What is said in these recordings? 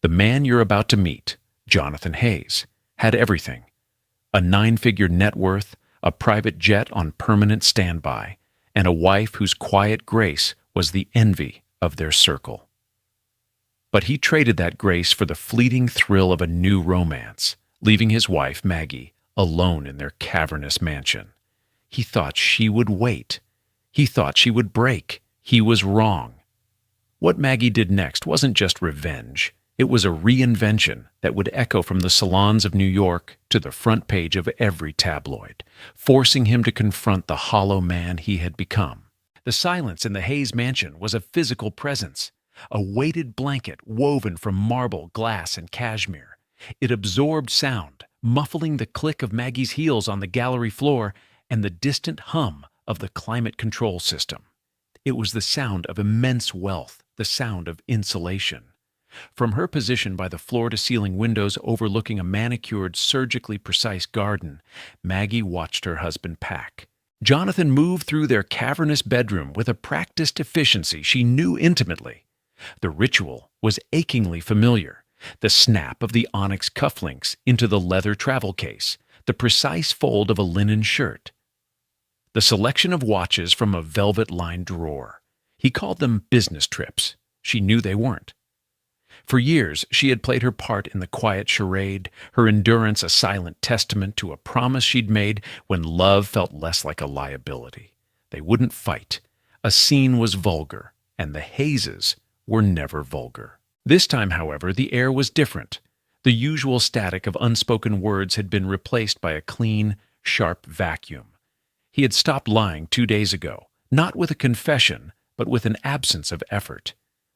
The man you're about to meet, Jonathan Hayes, had everything: a nine-figure net worth, a private jet on permanent standby, and a wife whose quiet grace was the envy of their circle. But he traded that grace for the fleeting thrill of a new romance, leaving his wife, Maggie, alone in their cavernous mansion. He thought she would wait. He thought she would break. He was wrong. What Maggie did next wasn't just revenge. It was a reinvention that would echo from the salons of New York to the front page of every tabloid, forcing him to confront the hollow man he had become. The silence in the Hayes mansion was a physical presence, a weighted blanket woven from marble, glass, and cashmere. It absorbed sound, muffling the click of Maggie's heels on the gallery floor and the distant hum of the climate control system. It was the sound of immense wealth, the sound of insulation. From her position by the floor-to-ceiling windows overlooking a manicured, surgically precise garden, Maggie watched her husband pack. Jonathan moved through their cavernous bedroom with a practiced efficiency she knew intimately. The ritual was achingly familiar: the snap of the onyx cufflinks into the leather travel case, the precise fold of a linen shirt, the selection of watches from a velvet-lined drawer. He called them business trips. She knew they weren't. For years, she had played her part in the quiet charade, her endurance a silent testament to a promise she'd made when love felt less like a liability. They wouldn't fight. A scene was vulgar, and the Hayeses were never vulgar. This time, however, the air was different. The usual static of unspoken words had been replaced by a clean, sharp vacuum. He had stopped lying 2 days ago, not with a confession, but with an absence of effort.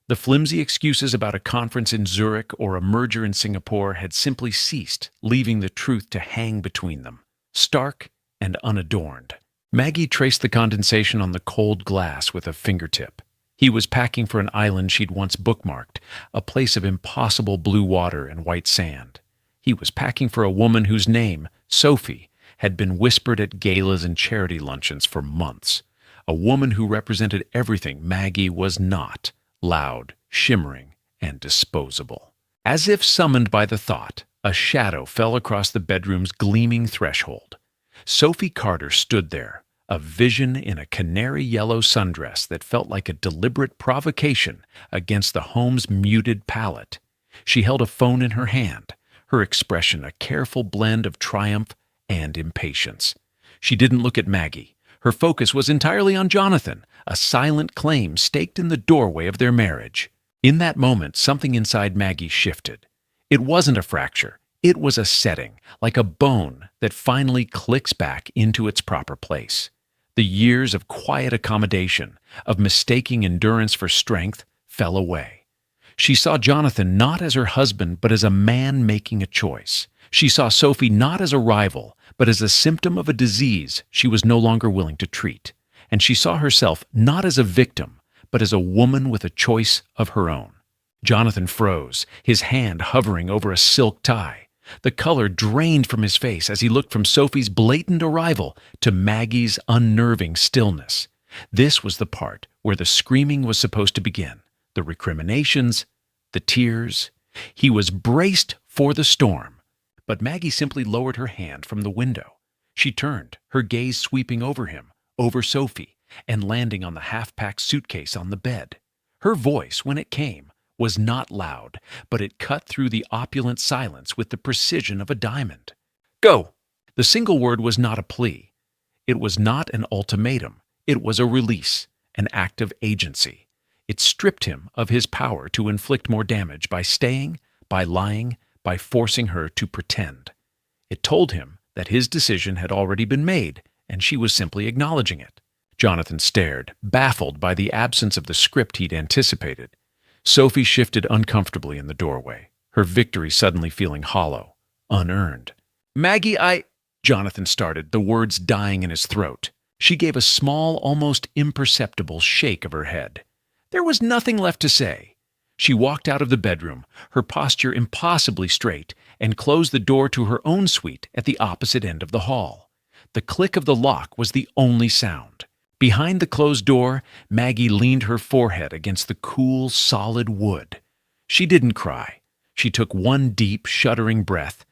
The flimsy excuses about a conference in Zurich or a merger in Singapore had simply ceased, leaving the truth to hang between them, stark and unadorned. Maggie traced the condensation on the cold glass with a fingertip. He was packing for an island she'd once bookmarked, a place of impossible blue water and white sand. He was packing for a woman whose name, Sophie, had been whispered at galas and charity luncheons for months. A woman who represented everything Maggie was not: loud, shimmering, and disposable. As if summoned by the thought, a shadow fell across the bedroom's gleaming threshold. Sophie Carter stood there, a vision in a canary-yellow sundress that felt like a deliberate provocation against the home's muted palette. She held a phone in her hand, her expression a careful blend of triumph and impatience. She didn't look at Maggie. Her focus was entirely on Jonathan, a silent claim staked in the doorway of their marriage. In that moment, something inside Maggie shifted. It wasn't a fracture. It was a setting, like a bone that finally clicks back into its proper place. The years of quiet accommodation, of mistaking endurance for strength, fell away. She saw Jonathan not as her husband, but as a man making a choice. She saw Sophie not as a rival, but as a symptom of a disease she was no longer willing to treat. And she saw herself not as a victim, but as a woman with a choice of her own. Jonathan froze, his hand hovering over a silk tie. The color drained from his face as he looked from Sophie's blatant arrival to Maggie's unnerving stillness. This was the part where the screaming was supposed to begin, the recriminations, the tears. He was braced for the storm. But Maggie simply lowered her hand from the window. She turned, her gaze sweeping over him, over Sophie, and landing on the half-packed suitcase on the bed. Her voice, when it came, was not loud, but it cut through the opulent silence with the precision of a diamond. "Go!" The single word was not a plea. It was not an ultimatum. It was a release, an act of agency. It stripped him of his power to inflict more damage by staying, by lying, by forcing her to pretend. It told him that his decision had already been made, and she was simply acknowledging it. Jonathan stared, baffled by the absence of the script he'd anticipated. Sophie shifted uncomfortably in the doorway, her victory suddenly feeling hollow, unearned. "Maggie, Jonathan started, the words dying in his throat. She gave a small, almost imperceptible shake of her head. There was nothing left to say. She walked out of the bedroom, her posture impossibly straight, and closed the door to her own suite at the opposite end of the hall. The click of the lock was the only sound. Behind the closed door, Maggie leaned her forehead against the cool, solid wood. She didn't cry. She took one deep, shuddering breath,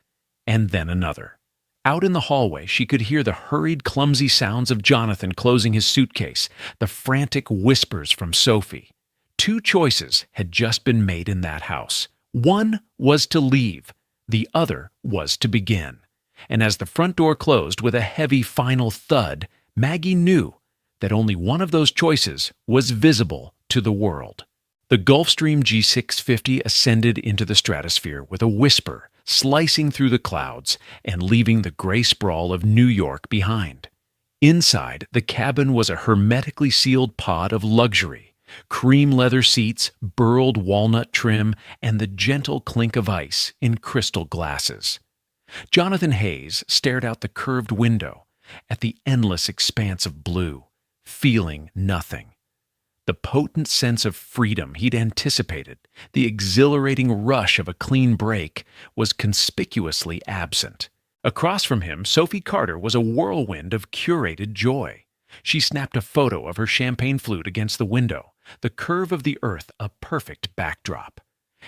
and then another. Out in the hallway, she could hear the hurried, clumsy sounds of Jonathan closing his suitcase, the frantic whispers from Sophie. Two choices had just been made in that house. One was to leave, the other was to begin. And as the front door closed with a heavy final thud, Maggie knew that only one of those choices was visible to the world. The Gulfstream G650 ascended into the stratosphere with a whisper, slicing through the clouds and leaving the gray sprawl of New York behind. Inside, the cabin was a hermetically sealed pod of luxury: cream leather seats, burled walnut trim, and the gentle clink of ice in crystal glasses. Jonathan Hayes stared out the curved window at the endless expanse of blue, feeling nothing. The potent sense of freedom he'd anticipated, the exhilarating rush of a clean break, was conspicuously absent. Across from him, Sophie Carter was a whirlwind of curated joy. She snapped a photo of her champagne flute against the window, the curve of the earth a perfect backdrop.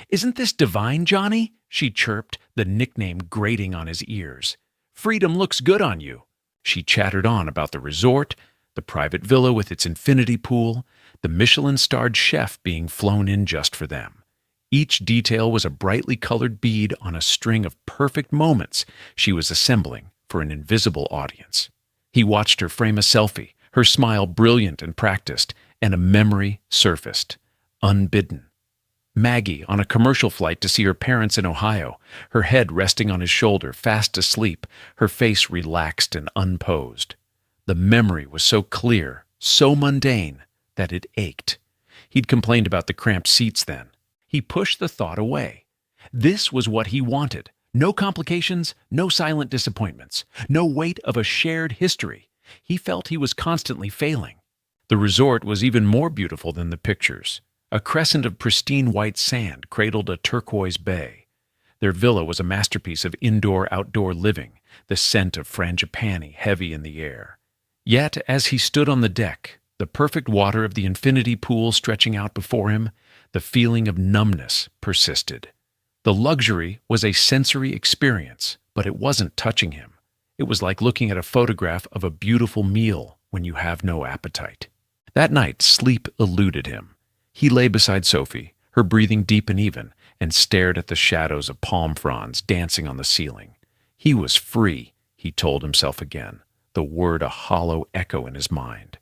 "Isn't this divine, Johnny?" she chirped, the nickname grating on his ears. "Freedom looks good on you." She chattered on about the resort, the private villa with its infinity pool, the Michelin-starred chef being flown in just for them. Each detail was a brightly colored bead on a string of perfect moments she was assembling for an invisible audience. He watched her frame a selfie, her smile brilliant and practiced, and a memory surfaced, unbidden. Maggie, on a commercial flight to see her parents in Ohio, her head resting on his shoulder, fast asleep, her face relaxed and unposed. The memory was so clear, so mundane, that it ached. He'd complained about the cramped seats then. He pushed the thought away. This was what he wanted. No complications, no silent disappointments, no weight of a shared history. He felt he was constantly failing. The resort was even more beautiful than the pictures. A crescent of pristine white sand cradled a turquoise bay. Their villa was a masterpiece of indoor-outdoor living, the scent of frangipani heavy in the air. Yet, as he stood on the deck, the perfect water of the infinity pool stretching out before him, the feeling of numbness persisted. The luxury was a sensory experience, but it wasn't touching him. It was like looking at a photograph of a beautiful meal when you have no appetite. That night, sleep eluded him. He lay beside Sophie, her breathing deep and even, and stared at the shadows of palm fronds dancing on the ceiling. He was free, he told himself again, the word a hollow echo in his mind.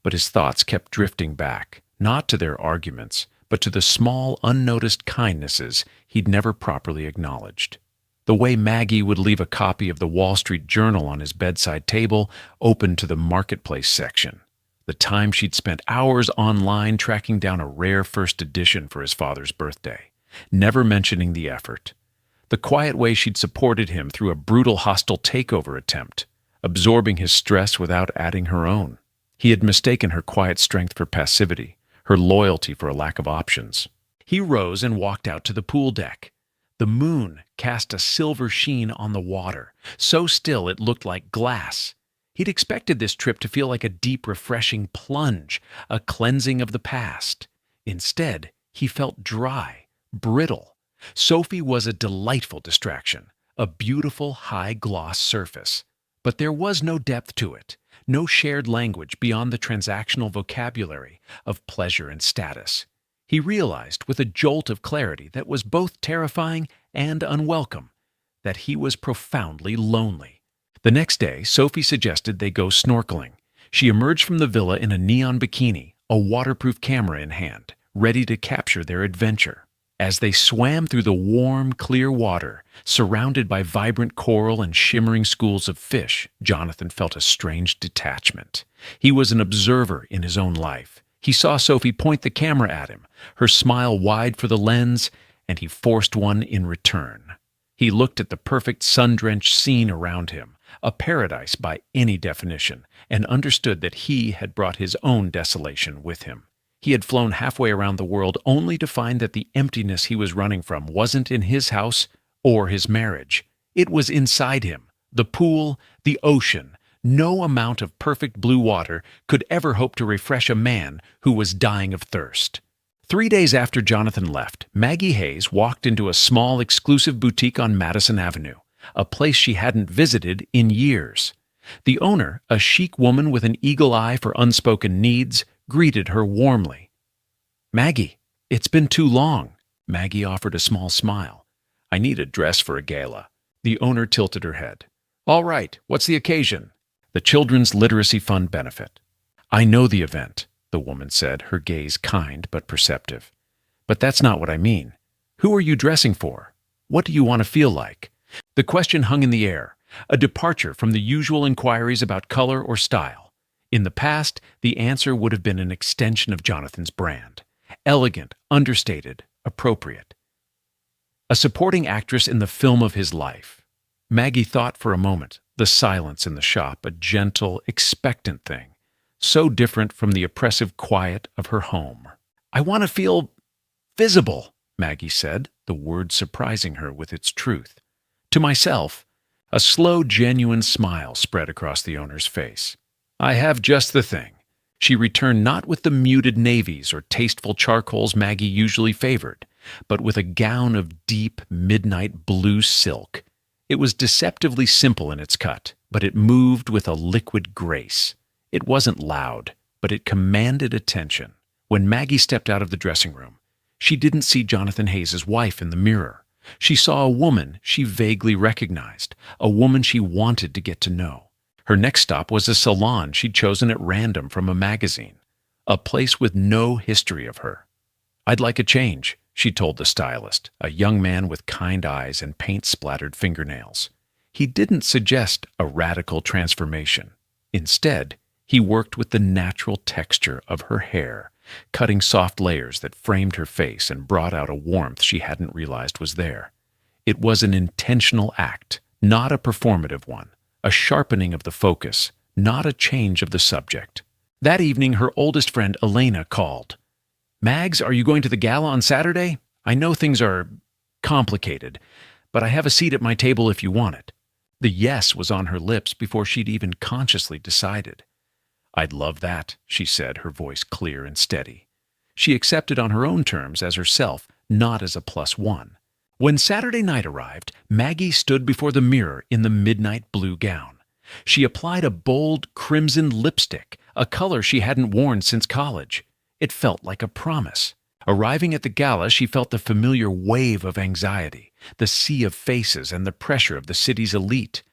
But his thoughts kept drifting back, not to their arguments, but to the small, unnoticed kindnesses he'd never properly acknowledged. The way Maggie would leave a copy of the Wall Street Journal on his bedside table, open to the marketplace section. The time she'd spent hours online tracking down a rare first edition for his father's birthday, never mentioning the effort. The quiet way she'd supported him through a brutal hostile takeover attempt, absorbing his stress without adding her own. He had mistaken her quiet strength for passivity, her loyalty for a lack of options. He rose and walked out to the pool deck. The moon cast a silver sheen on the water, so still it looked like glass. He'd expected this trip to feel like a deep, refreshing plunge, a cleansing of the past. Instead, he felt dry, brittle. Sophie was a delightful distraction, a beautiful, high-gloss surface. But there was no depth to it, no shared language beyond the transactional vocabulary of pleasure and status. He realized with a jolt of clarity that was both terrifying and unwelcome, that he was profoundly lonely. The next day, Sophie suggested they go snorkeling. She emerged from the villa in a neon bikini, a waterproof camera in hand, ready to capture their adventure. As they swam through the warm, clear water, surrounded by vibrant coral and shimmering schools of fish, Jonathan felt a strange detachment. He was an observer in his own life. He saw Sophie point the camera at him, her smile wide for the lens, and he forced one in return. He looked at the perfect sun-drenched scene around him, a paradise by any definition, and understood that he had brought his own desolation with him. He had flown halfway around the world only to find that the emptiness he was running from wasn't in his house or his marriage. It was inside him, the pool, the ocean. No amount of perfect blue water could ever hope to refresh a man who was dying of thirst. 3 days after Jonathan left, Maggie Hayes walked into a small, exclusive boutique on Madison Avenue, a place she hadn't visited in years. The owner, a chic woman with an eagle eye for unspoken needs, greeted her warmly. "Maggie, it's been too long." Maggie offered a small smile. "I need a dress for a gala." The owner tilted her head. "All right, what's the occasion?" "The Children's Literacy Fund benefit." "I know the event," the woman said, her gaze kind but perceptive. "But that's not what I mean. Who are you dressing for? What do you want to feel like?" The question hung in the air, a departure from the usual inquiries about color or style. In the past, the answer would have been an extension of Jonathan's brand. Elegant, understated, appropriate. A supporting actress in the film of his life. Maggie thought for a moment, the silence in the shop a gentle, expectant thing, so different from the oppressive quiet of her home. "I want to feel visible," Maggie said, the word surprising her with its truth. "To myself." A slow, genuine smile spread across the owner's face. "I have just the thing." She returned not with the muted navies or tasteful charcoals Maggie usually favored, but with a gown of deep, midnight blue silk. It was deceptively simple in its cut, but it moved with a liquid grace. It wasn't loud, but it commanded attention. When Maggie stepped out of the dressing room, she didn't see Jonathan Hayes' wife in the mirror. She saw a woman she vaguely recognized, a woman she wanted to get to know. Her next stop was a salon she'd chosen at random from a magazine, a place with no history of her. "I'd like a change," she told the stylist, a young man with kind eyes and paint-splattered fingernails. He didn't suggest a radical transformation. Instead, he worked with the natural texture of her hair, cutting soft layers that framed her face and brought out a warmth she hadn't realized was there. It was an intentional act, not a performative one, a sharpening of the focus, not a change of the subject. That evening, her oldest friend, Elena, called. "Mags, are you going to the gala on Saturday? I know things are complicated, but I have a seat at my table if you want it." The yes was on her lips before she'd even consciously decided. "I'd love that," she said, her voice clear and steady. She accepted on her own terms as herself, not as a +1. When Saturday night arrived, Maggie stood before the mirror in the midnight blue gown. She applied a bold crimson lipstick, a color she hadn't worn since college. It felt like a promise. Arriving at the gala, she felt the familiar wave of anxiety, the sea of faces and the pressure of the city's elite.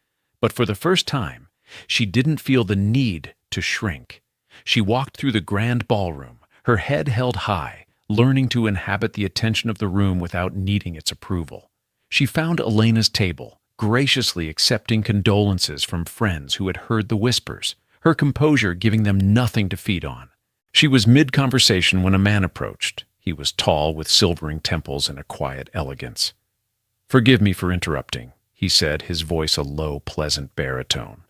But for the first time, she didn't feel the need to shrink. She walked through the grand ballroom, her head held high, learning to inhabit the attention of the room without needing its approval. She found Elena's table, graciously accepting condolences from friends who had heard the whispers, her composure giving them nothing to feed on. She was mid-conversation when a man approached. He was tall, with silvering temples and a quiet elegance. "Forgive me for interrupting," he said, his voice a low, pleasant baritone.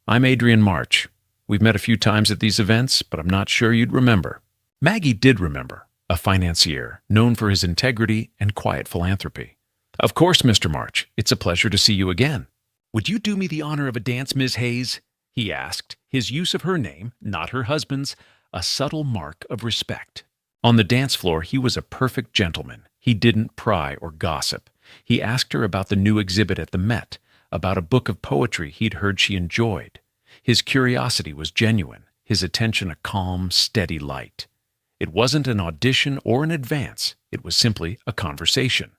"I'm Adrian March. We've met a few times at these events, but I'm not sure you'd remember." Maggie did remember, a financier, known for his integrity and quiet philanthropy. "Of course, Mr. March. It's a pleasure to see you again." "Would you do me the honor of a dance, Miss Hayes?" he asked, his use of her name, not her husband's, a subtle mark of respect. On the dance floor, he was a perfect gentleman. He didn't pry or gossip. He asked her about the new exhibit at the Met, about a book of poetry he'd heard she enjoyed. His curiosity was genuine, his attention a calm, steady light. It wasn't an audition or an advance. It was simply a conversation.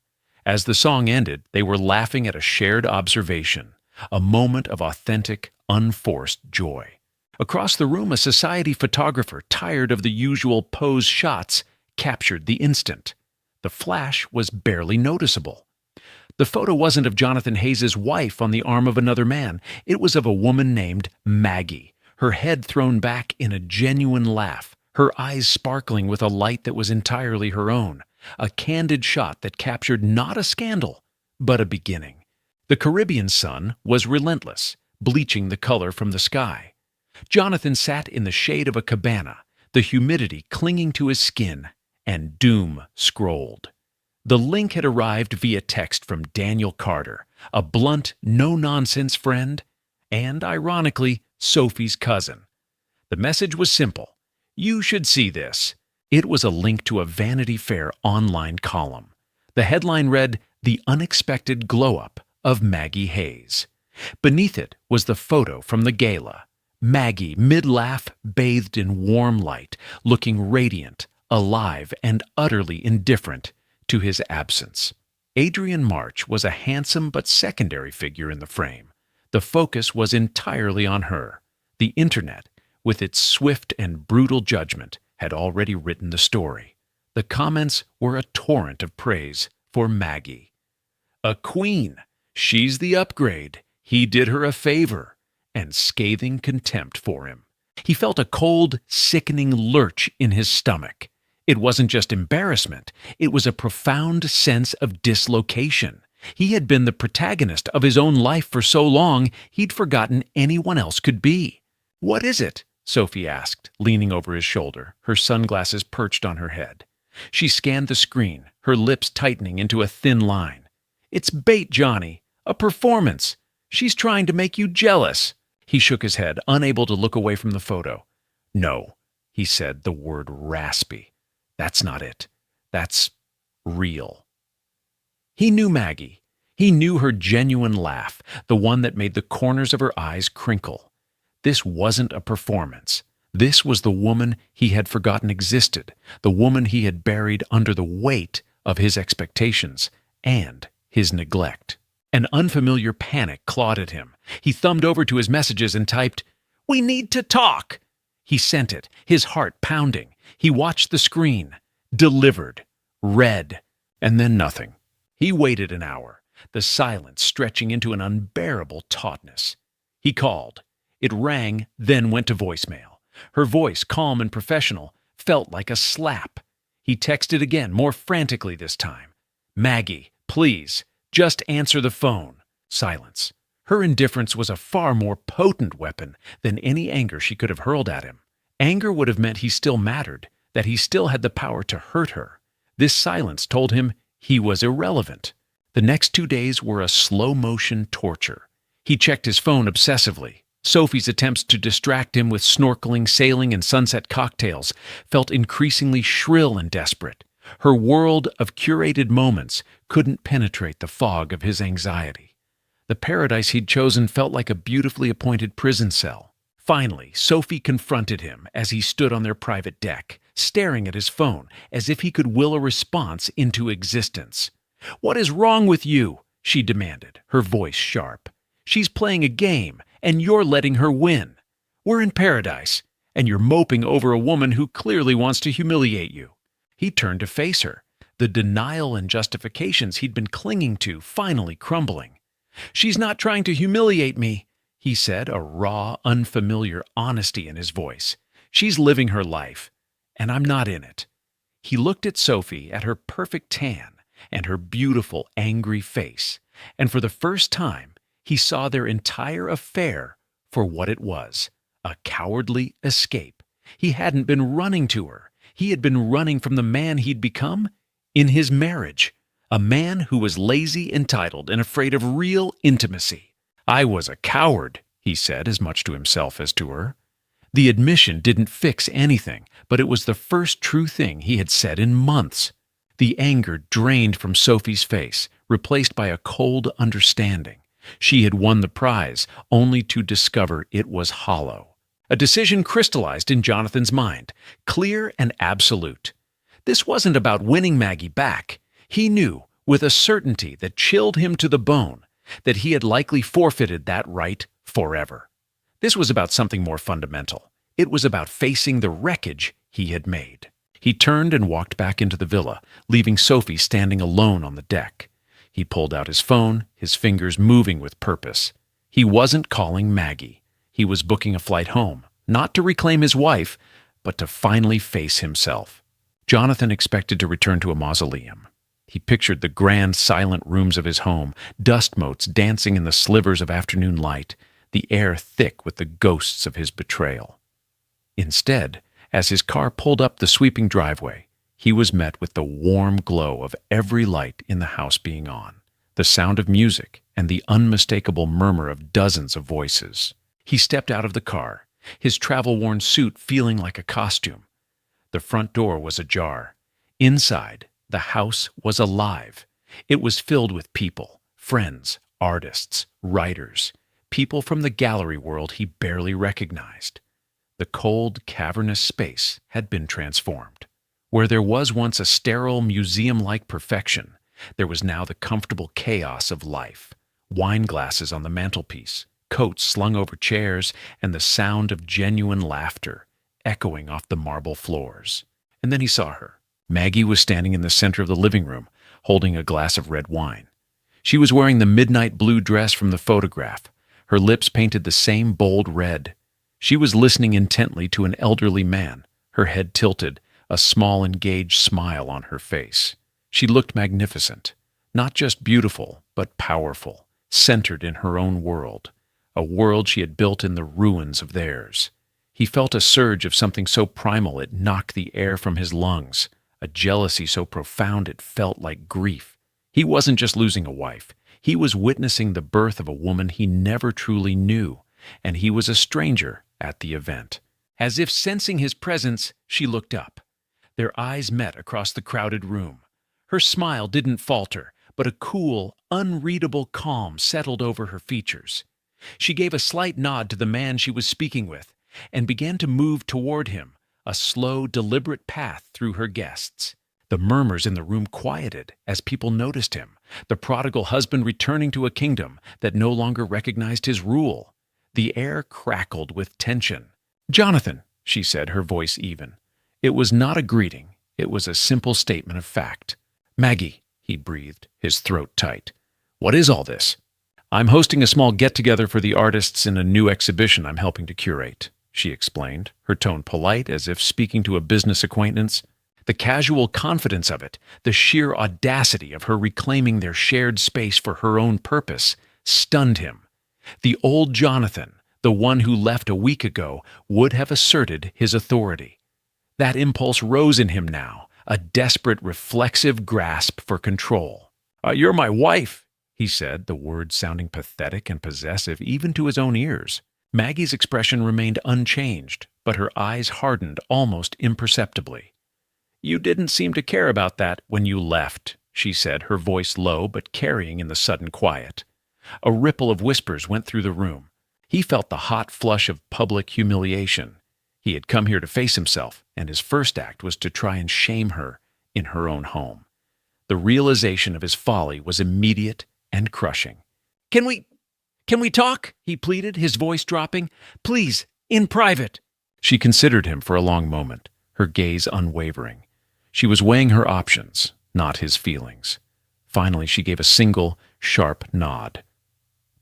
As the song ended, they were laughing at a shared observation, a moment of authentic, unforced joy. Across the room, a society photographer, tired of the usual pose shots, captured the instant. The flash was barely noticeable. The photo wasn't of Jonathan Hayes' wife on the arm of another man. It was of a woman named Maggie, her head thrown back in a genuine laugh, her eyes sparkling with a light that was entirely her own, a candid shot that captured not a scandal, but a beginning. The Caribbean sun was relentless, bleaching the color from the sky. Jonathan sat in the shade of a cabana, the humidity clinging to his skin, and doom scrolled. The link had arrived via text from Daniel Carter, a blunt, no-nonsense friend, and, ironically, Sophie's cousin. The message was simple. "You should see this. It was a link to a Vanity Fair online column. The headline read, "The Unexpected Glow-Up of Maggie Hayes." Beneath it was the photo from the gala. Maggie, mid-laugh, bathed in warm light, looking radiant, alive, and utterly indifferent to his absence. Adrian March was a handsome but secondary figure in the frame. The focus was entirely on her. The internet, with its swift and brutal judgment, had already written the story. The comments were a torrent of praise for Maggie. A queen! She's the upgrade! He did her a favor! And scathing contempt for him. He felt a cold, sickening lurch in his stomach. It wasn't just embarrassment, it was a profound sense of dislocation. He had been the protagonist of his own life for so long, he'd forgotten anyone else could be. "What is it?" Sophie asked, leaning over his shoulder, her sunglasses perched on her head. She scanned the screen, her lips tightening into a thin line. "It's bait, Johnny. A performance. She's trying to make you jealous." He shook his head, unable to look away from the photo. "No," he said, the word raspy. "That's not it. That's real." He knew Maggie. He knew her genuine laugh, the one that made the corners of her eyes crinkle. This wasn't a performance. This was the woman he had forgotten existed, the woman he had buried under the weight of his expectations and his neglect. An unfamiliar panic clawed at him. He thumbed over to his messages and typed, "We need to talk." He sent it, his heart pounding. He watched the screen. Delivered. Read. And then nothing. He waited an hour, the silence stretching into an unbearable tautness. He called. It rang, then went to voicemail. Her voice, calm and professional, felt like a slap. He texted again, more frantically this time. "Maggie, please, just answer the phone." Silence. Her indifference was a far more potent weapon than any anger she could have hurled at him. Anger would have meant he still mattered, that he still had the power to hurt her. This silence told him he was irrelevant. The next 2 days were a slow-motion torture. He checked his phone obsessively. Sophie's attempts to distract him with snorkeling, sailing, and sunset cocktails felt increasingly shrill and desperate. Her world of curated moments couldn't penetrate the fog of his anxiety. The paradise he'd chosen felt like a beautifully appointed prison cell. Finally, Sophie confronted him as he stood on their private deck, staring at his phone as if he could will a response into existence. "What is wrong with you?" she demanded, her voice sharp. "She's playing a game, and you're letting her win. We're in paradise, and you're moping over a woman who clearly wants to humiliate you." He turned to face her, the denial and justifications he'd been clinging to finally crumbling. "She's not trying to humiliate me," he said, a raw, unfamiliar honesty in his voice. "She's living her life, and I'm not in it." He looked at Sophie, at her perfect tan and her beautiful, angry face, and for the first time, he saw their entire affair for what it was, a cowardly escape. He hadn't been running to her. He had been running from the man he'd become in his marriage, a man who was lazy, entitled, and afraid of real intimacy. "I was a coward," he said, as much to himself as to her. The admission didn't fix anything, but it was the first true thing he had said in months. The anger drained from Sophie's face, replaced by a cold understanding. She had won the prize, only to discover it was hollow. A decision crystallized in Jonathan's mind, clear and absolute. This wasn't about winning Maggie back. He knew, with a certainty that chilled him to the bone, that he had likely forfeited that right forever. This was about something more fundamental. It was about facing the wreckage he had made. He turned and walked back into the villa, leaving Sophie standing alone on the deck. He pulled out his phone, his fingers moving with purpose. He wasn't calling Maggie. He was booking a flight home, not to reclaim his wife, but to finally face himself. Jonathan expected to return to a mausoleum. He pictured the grand, silent rooms of his home, dust motes dancing in the slivers of afternoon light, the air thick with the ghosts of his betrayal. Instead, as his car pulled up the sweeping driveway, he was met with the warm glow of every light in the house being on, the sound of music, and the unmistakable murmur of dozens of voices. He stepped out of the car, his travel-worn suit feeling like a costume. The front door was ajar. Inside, the house was alive. It was filled with people, friends, artists, writers, people from the gallery world he barely recognized. The cold, cavernous space had been transformed. Where there was once a sterile, museum-like perfection, there was now the comfortable chaos of life. Wine glasses on the mantelpiece, coats slung over chairs, and the sound of genuine laughter echoing off the marble floors. And then he saw her. Maggie was standing in the center of the living room, holding a glass of red wine. She was wearing the midnight blue dress from the photograph, her lips painted the same bold red. She was listening intently to an elderly man, her head tilted, a small engaged smile on her face. She looked magnificent, not just beautiful, but powerful, centered in her own world, a world she had built in the ruins of theirs. He felt a surge of something so primal it knocked the air from his lungs, a jealousy so profound it felt like grief. He wasn't just losing a wife, he was witnessing the birth of a woman he never truly knew, and he was a stranger at the event. As if sensing his presence, she looked up. Their eyes met across the crowded room. Her smile didn't falter, but a cool, unreadable calm settled over her features. She gave a slight nod to the man she was speaking with and began to move toward him, a slow, deliberate path through her guests. The murmurs in the room quieted as people noticed him, the prodigal husband returning to a kingdom that no longer recognized his rule. The air crackled with tension. "Jonathan," she said, her voice even. It was not a greeting, it was a simple statement of fact. "Maggie," he breathed, his throat tight. "What is all this?" "I'm hosting a small get-together for the artists in a new exhibition I'm helping to curate," she explained, her tone polite as if speaking to a business acquaintance. The casual confidence of it, the sheer audacity of her reclaiming their shared space for her own purpose, stunned him. The old Jonathan, the one who left a week ago, would have asserted his authority. That impulse rose in him now, a desperate, reflexive grasp for control. "You're my wife," he said, the words sounding pathetic and possessive even to his own ears. Maggie's expression remained unchanged, but her eyes hardened almost imperceptibly. "You didn't seem to care about that when you left," she said, her voice low but carrying in the sudden quiet. A ripple of whispers went through the room. He felt the hot flush of public humiliation. He had come here to face himself, and his first act was to try and shame her in her own home. The realization of his folly was immediate and crushing. Can we talk?" he pleaded, his voice dropping. "Please, in private." She considered him for a long moment, her gaze unwavering. She was weighing her options, not his feelings. Finally, she gave a single, sharp nod.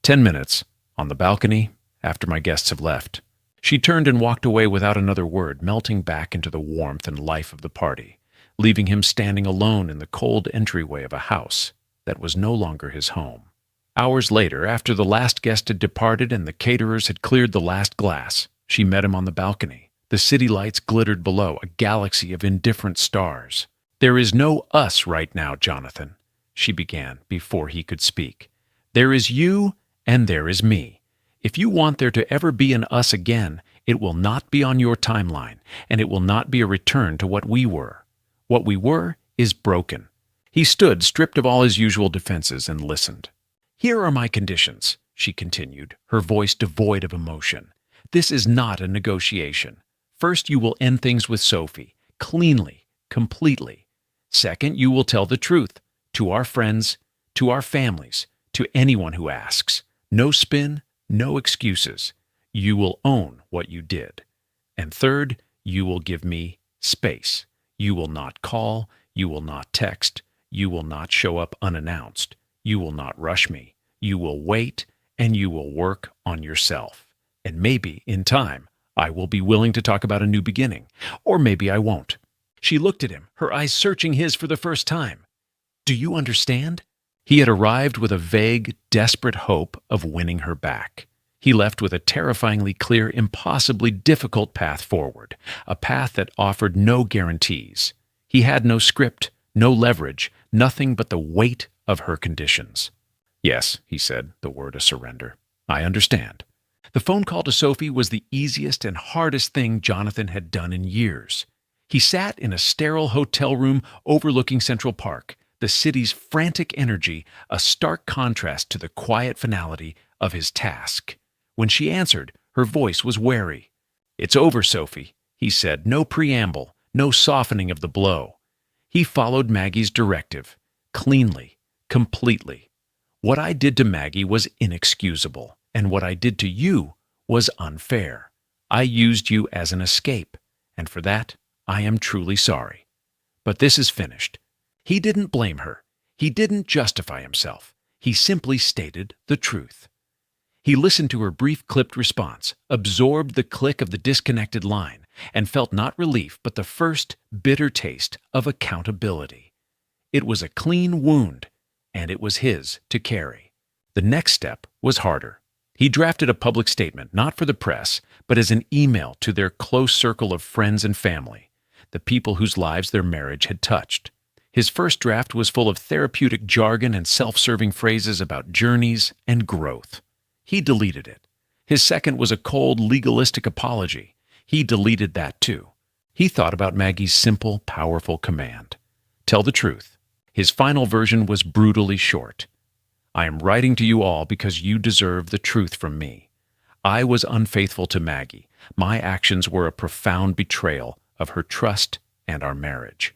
10 minutes, on the balcony, after my guests have left." She turned and walked away without another word, melting back into the warmth and life of the party, leaving him standing alone in the cold entryway of a house that was no longer his home. Hours later, after the last guest had departed and the caterers had cleared the last glass, she met him on the balcony. The city lights glittered below, a galaxy of indifferent stars. "There is no us right now, Jonathan," she began before he could speak. "There is you and there is me. If you want there to ever be an us again, it will not be on your timeline, and it will not be a return to what we were. What we were is broken." He stood, stripped of all his usual defenses, and listened. "Here are my conditions," she continued, her voice devoid of emotion. "This is not a negotiation. First, you will end things with Sophie, cleanly, completely. Second, you will tell the truth, to our friends, to our families, to anyone who asks. No spin, no excuses. You will own what you did. And third, you will give me space. You will not call, you will not text, you will not show up unannounced. You will not rush me. You will wait, and you will work on yourself. And maybe, in time, I will be willing to talk about a new beginning. Or maybe I won't." She looked at him, her eyes searching his for the first time. "Do you understand?" He had arrived with a vague, desperate hope of winning her back. He left with a terrifyingly clear, impossibly difficult path forward, a path that offered no guarantees. He had no script, no leverage, nothing but the weight of her conditions. "Yes," he said, the word a surrender. "I understand." The phone call to Sophie was the easiest and hardest thing Jonathan had done in years. He sat in a sterile hotel room overlooking Central Park, the city's frantic energy a stark contrast to the quiet finality of his task. When she answered, her voice was wary. "It's over, Sophie," he said, no preamble, no softening of the blow. He followed Maggie's directive, cleanly, completely. "What I did to Maggie was inexcusable, and what I did to you was unfair. I used you as an escape, and for that, I am truly sorry. But this is finished." He didn't blame her. He didn't justify himself. He simply stated the truth. He listened to her brief clipped response, absorbed the click of the disconnected line, and felt not relief but the first bitter taste of accountability. It was a clean wound, and it was his to carry. The next step was harder. He drafted a public statement, not for the press, but as an email to their close circle of friends and family, the people whose lives their marriage had touched. His first draft was full of therapeutic jargon and self-serving phrases about journeys and growth. He deleted it. His second was a cold, legalistic apology. He deleted that too. He thought about Maggie's simple, powerful command: tell the truth. His final version was brutally short. "I am writing to you all because you deserve the truth from me. I was unfaithful to Maggie. My actions were a profound betrayal of her trust and our marriage.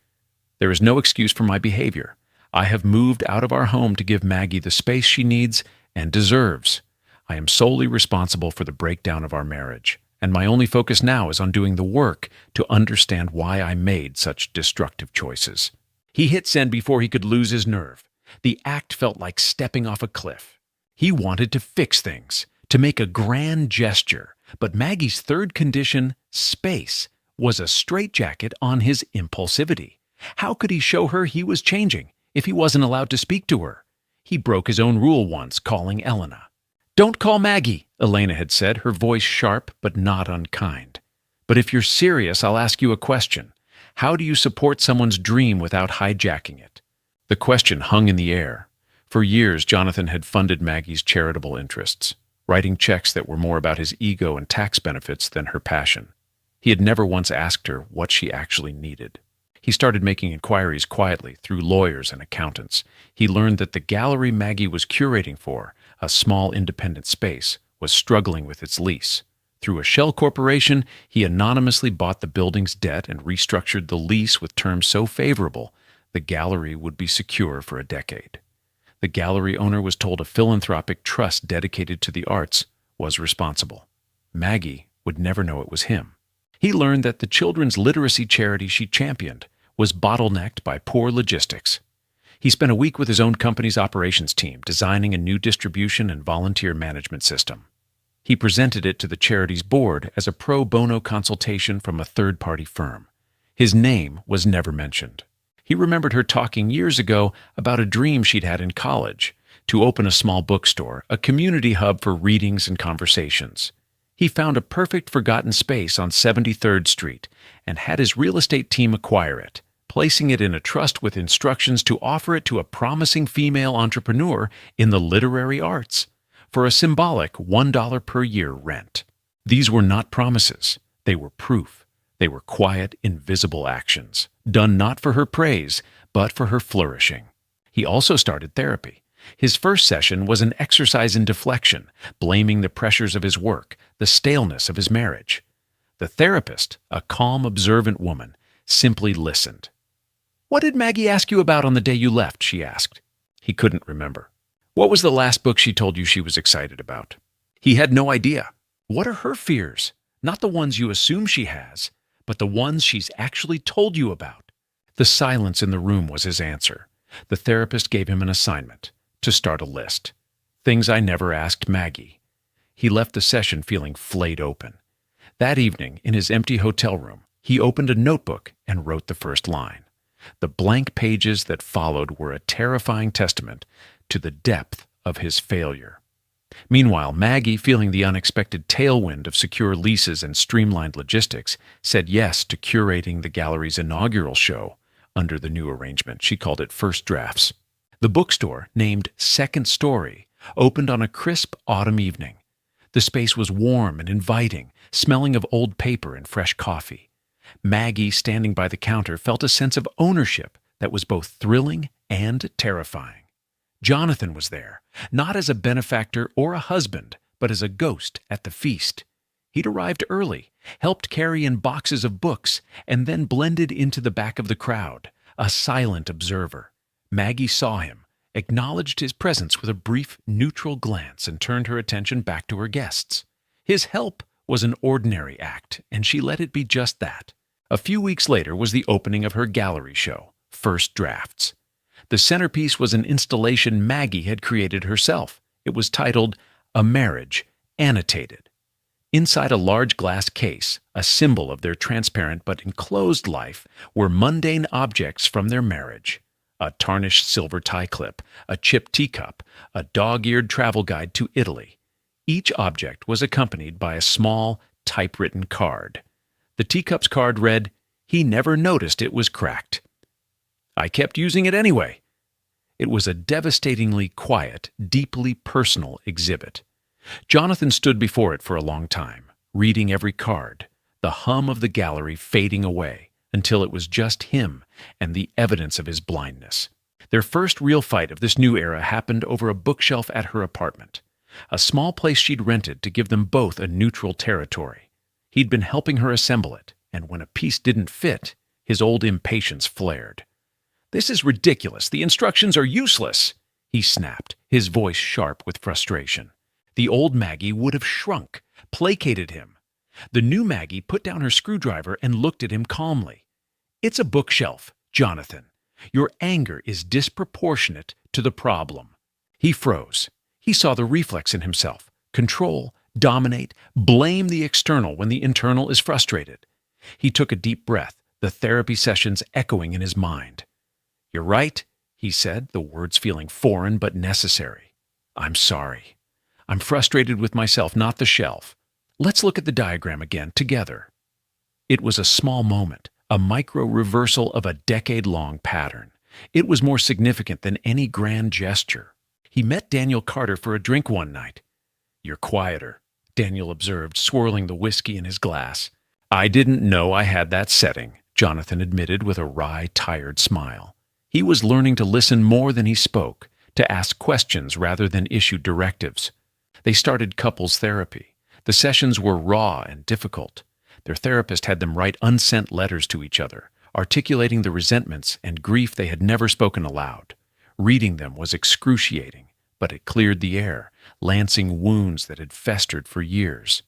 There is no excuse for my behavior. I have moved out of our home to give Maggie the space she needs and deserves. I am solely responsible for the breakdown of our marriage, and my only focus now is on doing the work to understand why I made such destructive choices." He hit send before he could lose his nerve. The act felt like stepping off a cliff. He wanted to fix things, to make a grand gesture, but Maggie's third condition, space, was a straitjacket on his impulsivity. How could he show her he was changing if he wasn't allowed to speak to her? He broke his own rule once, calling Elena. "Don't call Maggie," Elena had said, her voice sharp but not unkind. "But if you're serious, I'll ask you a question. How do you support someone's dream without hijacking it?" The question hung in the air. For years, Jonathan had funded Maggie's charitable interests, writing checks that were more about his ego and tax benefits than her passion. He had never once asked her what she actually needed. He started making inquiries quietly through lawyers and accountants. He learned that the gallery Maggie was curating for, a small independent space, was struggling with its lease. Through a shell corporation, he anonymously bought the building's debt and restructured the lease with terms so favorable the gallery would be secure for a decade. The gallery owner was told a philanthropic trust dedicated to the arts was responsible. Maggie would never know it was him. He learned that the children's literacy charity she championed was bottlenecked by poor logistics. He spent a week with his own company's operations team designing a new distribution and volunteer management system. He presented it to the charity's board as a pro bono consultation from a third-party firm. His name was never mentioned. He remembered her talking years ago about a dream she'd had in college, to open a small bookstore, a community hub for readings and conversations. He found a perfect forgotten space on 73rd Street and had his real estate team acquire it, placing it in a trust with instructions to offer it to a promising female entrepreneur in the literary arts for a symbolic $1 per year rent. These were not promises. They were proof. They were quiet, invisible actions, done not for her praise, but for her flourishing. He also started therapy. His first session was an exercise in deflection, blaming the pressures of his work, the staleness of his marriage. The therapist, a calm, observant woman, simply listened. "What did Maggie ask you about on the day you left?" she asked. He couldn't remember. "What was the last book she told you she was excited about?" He had no idea. What are her fears? Not the ones you assume she has, but the ones she's actually told you about. The silence in the room was his answer. The therapist gave him an assignment: to start a list. Things I never asked Maggie. He left the session feeling flayed open. That evening, in his empty hotel room, he opened a notebook and wrote the first line. The blank pages that followed were a terrifying testament to the depth of his failure. Meanwhile, Maggie, feeling the unexpected tailwind of secure leases and streamlined logistics, said yes to curating the gallery's inaugural show under the new arrangement. She called it First Drafts. The bookstore, named Second Story, opened on a crisp autumn evening. The space was warm and inviting, smelling of old paper and fresh coffee. Maggie, standing by the counter, felt a sense of ownership that was both thrilling and terrifying. Jonathan was there, not as a benefactor or a husband, but as a ghost at the feast. He'd arrived early, helped carry in boxes of books, and then blended into the back of the crowd, a silent observer. Maggie saw him, acknowledged his presence with a brief, neutral glance, and turned her attention back to her guests. His help was an ordinary act, and she let it be just that. A few weeks later was the opening of her gallery show, First Drafts. The centerpiece was an installation Maggie had created herself. It was titled, A Marriage, Annotated. Inside a large glass case, a symbol of their transparent but enclosed life, were mundane objects from their marriage. A tarnished silver tie clip, a chipped teacup, a dog-eared travel guide to Italy. Each object was accompanied by a small, typewritten card. The teacup's card read, "He never noticed it was cracked. I kept using it anyway." It was a devastatingly quiet, deeply personal exhibit. Jonathan stood before it for a long time, reading every card, the hum of the gallery fading away, until it was just him and the evidence of his blindness. Their first real fight of this new era happened over a bookshelf at her apartment, a small place she'd rented to give them both a neutral territory. He'd been helping her assemble it, and when a piece didn't fit, his old impatience flared. "This is ridiculous. The instructions are useless," he snapped, his voice sharp with frustration. The old Maggie would have shrunk, placated him. The new Maggie put down her screwdriver and looked at him calmly. "It's a bookshelf, Jonathan. Your anger is disproportionate to the problem." He froze. He saw the reflex in himself. Control, dominate, blame the external when the internal is frustrated. He took a deep breath, the therapy sessions echoing in his mind. "You're right," he said, the words feeling foreign but necessary. "I'm sorry. I'm frustrated with myself, not the shelf. Let's look at the diagram again, together." It was a small moment, a micro-reversal of a decade-long pattern. It was more significant than any grand gesture. He met Daniel Carter for a drink one night. "You're quieter," Daniel observed, swirling the whiskey in his glass. "I didn't know I had that setting," Jonathan admitted with a wry, tired smile. He was learning to listen more than he spoke, to ask questions rather than issue directives. They started couples therapy. The sessions were raw and difficult. Their therapist had them write unsent letters to each other, articulating the resentments and grief they had never spoken aloud. Reading them was excruciating, but it cleared the air, lancing wounds that had festered for years.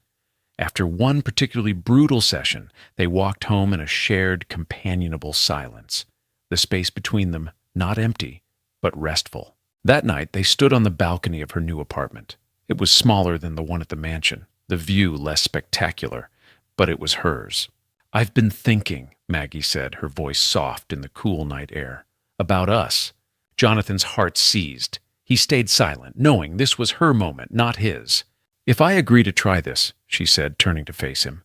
After one particularly brutal session, they walked home in a shared, companionable silence. The space between them not empty, but restful. That night, they stood on the balcony of her new apartment. It was smaller than the one at the mansion, the view less spectacular, but it was hers. "I've been thinking," Maggie said, her voice soft in the cool night air, "about us." Jonathan's heart seized. He stayed silent, knowing this was her moment, not his. "If I agree to try this," she said, turning to face him,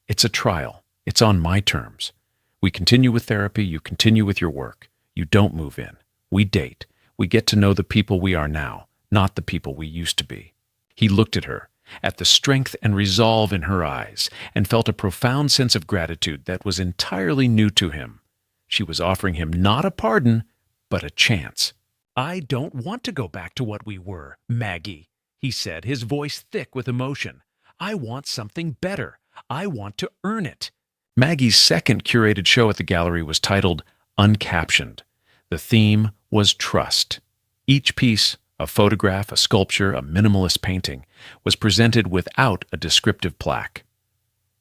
"it's a trial. It's on my terms. We continue with therapy, you continue with your work. You don't move in. We date. We get to know the people we are now, not the people we used to be." He looked at her, at the strength and resolve in her eyes, and felt a profound sense of gratitude that was entirely new to him. She was offering him not a pardon, but a chance. "I don't want to go back to what we were, Maggie," he said, his voice thick with emotion. "I want something better. I want to earn it." Maggie's second curated show at the gallery was titled Uncaptioned. The theme was trust. Each piece, a photograph, a sculpture, a minimalist painting, was presented without a descriptive plaque.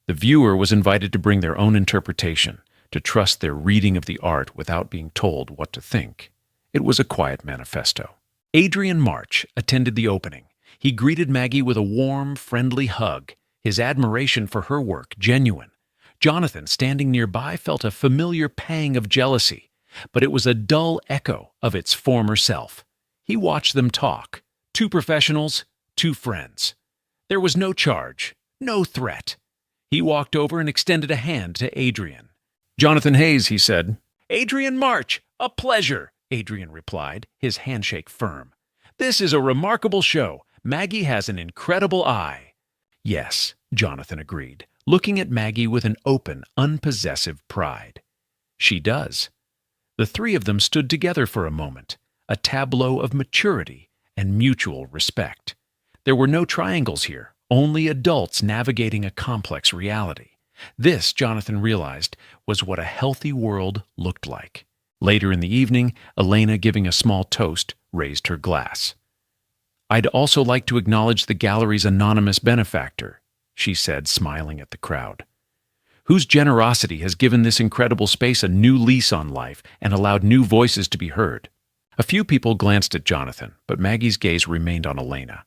The viewer was invited to bring their own interpretation, to trust their reading of the art without being told what to think. It was a quiet manifesto. Adrian March attended the opening. He greeted Maggie with a warm, friendly hug, his admiration for her work genuine. Jonathan, standing nearby, felt a familiar pang of jealousy, but it was a dull echo of its former self. He watched them talk. Two professionals, two friends. There was no charge, no threat. He walked over and extended a hand to Adrian. "Jonathan Hayes," he said. "Adrian March, a pleasure," Adrian replied, his handshake firm. "This is a remarkable show. Maggie has an incredible eye." "Yes," Jonathan agreed, looking at Maggie with an open, unpossessive pride. She does. The three of them stood together for a moment, a tableau of maturity and mutual respect. There were no triangles here, only adults navigating a complex reality. This, Jonathan realized, was what a healthy world looked like. Later in the evening, Elena, giving a small toast, raised her glass. "I'd also like to acknowledge the gallery's anonymous benefactor," she said, smiling at the crowd, "whose generosity has given this incredible space a new lease on life and allowed new voices to be heard." A few people glanced at Jonathan, but Maggie's gaze remained on Elena.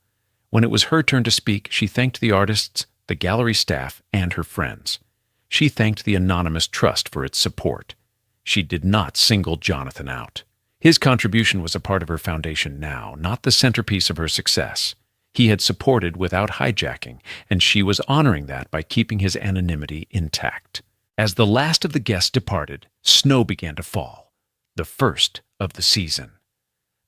When it was her turn to speak, she thanked the artists, the gallery staff, and her friends. She thanked the anonymous trust for its support. She did not single Jonathan out. His contribution was a part of her foundation now, not the centerpiece of her success. He had supported without hijacking, and she was honoring that by keeping his anonymity intact. As the last of the guests departed, snow began to fall, the first of the season.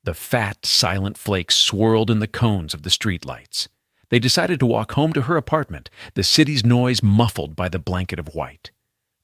The fat, silent flakes swirled in the cones of the streetlights. They decided to walk home to her apartment, the city's noise muffled by the blanket of white.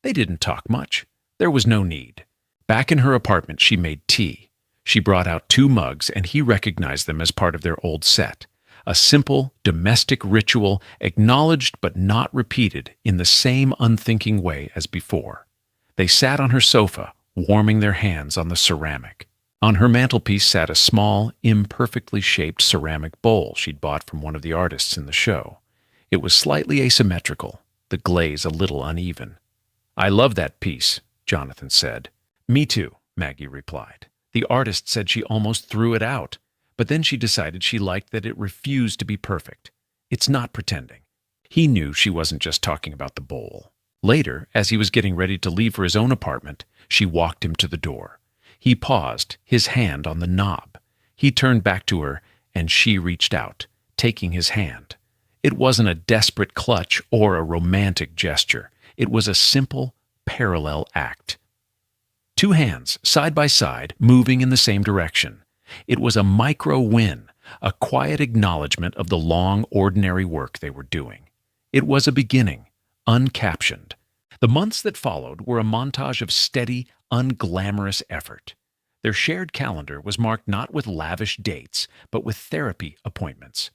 They didn't talk much. There was no need. Back in her apartment, she made tea. She brought out 2 mugs, and he recognized them as part of their old set. A simple, domestic ritual, acknowledged but not repeated in the same unthinking way as before. They sat on her sofa, warming their hands on the ceramic. On her mantelpiece sat a small, imperfectly shaped ceramic bowl she'd bought from one of the artists in the show. It was slightly asymmetrical, the glaze a little uneven. "I love that piece," Jonathan said. "Me too," Maggie replied. "The artist said she almost threw it out, but then she decided she liked that it refused to be perfect. It's not pretending." He knew she wasn't just talking about the bowl. Later, as he was getting ready to leave for his own apartment, she walked him to the door. He paused, his hand on the knob. He turned back to her, and she reached out, taking his hand. It wasn't a desperate clutch or a romantic gesture. It was a simple, parallel act. 2 hands, side by side, moving in the same direction. It was a micro-win, a quiet acknowledgement of the long, ordinary work they were doing. It was a beginning, uncaptioned. The months that followed were a montage of steady, unglamorous effort. Their shared calendar was marked not with lavish dates, but with therapy appointments.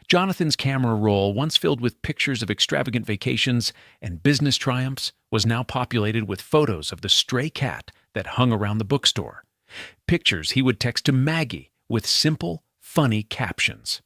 Jonathan's camera roll, once filled with pictures of extravagant vacations and business triumphs, was now populated with photos of the stray cat that hung around the bookstore. Pictures he would text to Maggie with simple, funny captions.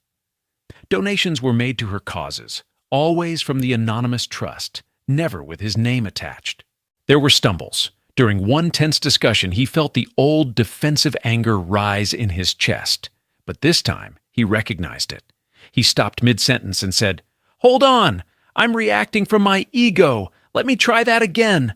Donations were made to her causes, always from the anonymous trust, never with his name attached. There were stumbles. During one tense discussion, he felt the old defensive anger rise in his chest. But this time, he recognized it. He stopped mid-sentence and said, "Hold on! I'm reacting from my ego! Let me try that again!"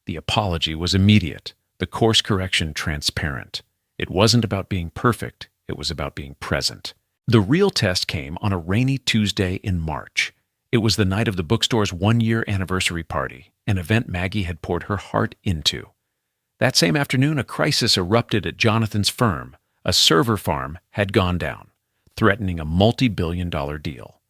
The apology was immediate, the course correction transparent. It wasn't about being perfect, it was about being present. The real test came on a rainy Tuesday in March. It was the night of the bookstore's 1-year anniversary party, an event Maggie had poured her heart into. That same afternoon, a crisis erupted at Jonathan's firm. A server farm had gone down, threatening a multi-billion-dollar deal.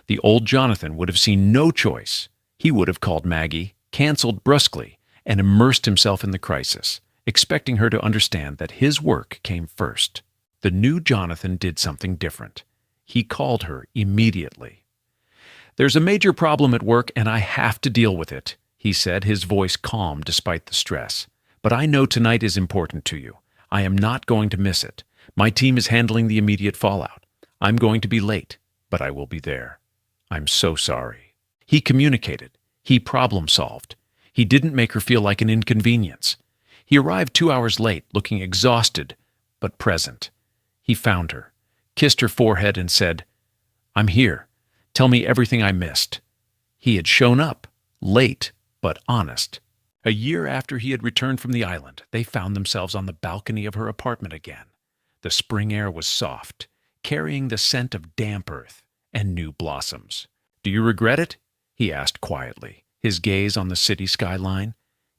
The old Jonathan would have seen no choice. He would have called Maggie, canceled brusquely, and immersed himself in the crisis, expecting her to understand that his work came first. The new Jonathan did something different. He called her immediately. "There's a major problem at work, and I have to deal with it," he said, his voice calm despite the stress. "But I know tonight is important to you. I am not going to miss it. My team is handling the immediate fallout. I'm going to be late, but I will be there. I'm so sorry." He communicated. He problem-solved. He didn't make her feel like an inconvenience. He arrived 2 hours late, looking exhausted, but present. He found her, kissed her forehead, and said, "I'm here. Tell me everything I missed." He had shown up, late but honest. A year after he had returned from the island, they found themselves on the balcony of her apartment again. The spring air was soft, carrying the scent of damp earth and new blossoms. "Do you regret it?" he asked quietly, his gaze on the city skyline.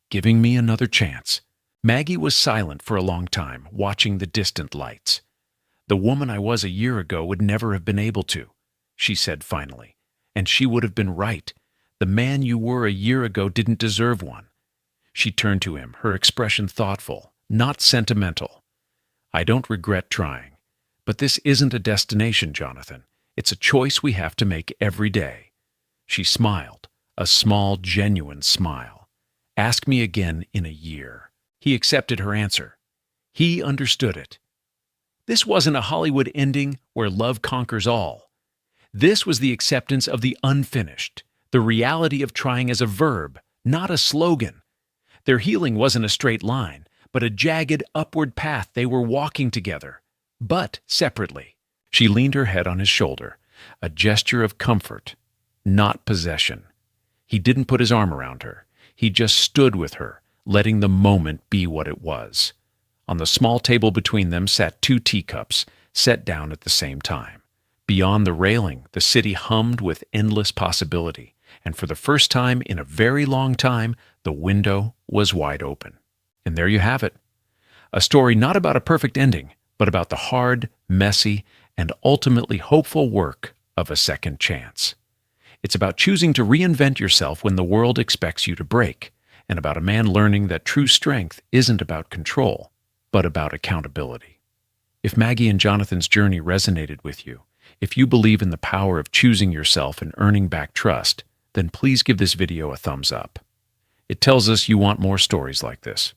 "Giving me another chance." Maggie was silent for a long time, watching the distant lights. "The woman I was a year ago would never have been able to," she said finally. And she would have been right. The man you were a year ago didn't deserve one. She turned to him, her expression thoughtful, not sentimental. I don't regret trying. But this isn't a destination, Jonathan. It's a choice we have to make every day. She smiled, a small, genuine smile. Ask me again in a year. He accepted her answer. He understood it. This wasn't a Hollywood ending where love conquers all. This was the acceptance of the unfinished, the reality of trying as a verb, not a slogan. Their healing wasn't a straight line, but a jagged upward path they were walking together, but separately. She leaned her head on his shoulder, a gesture of comfort, not possession. He didn't put his arm around her. He just stood with her, letting the moment be what it was. On the small table between them sat 2 teacups, set down at the same time. Beyond the railing, the city hummed with endless possibility, and for the first time in a very long time, the window was wide open. And there you have it. A story not about a perfect ending, but about the hard, messy, and ultimately hopeful work of a second chance. It's about choosing to reinvent yourself when the world expects you to break, and about a man learning that true strength isn't about control, but about accountability. If Maggie and Jonathan's journey resonated with you, if you believe in the power of choosing yourself and earning back trust, then please give this video a thumbs up. It tells us you want more stories like this.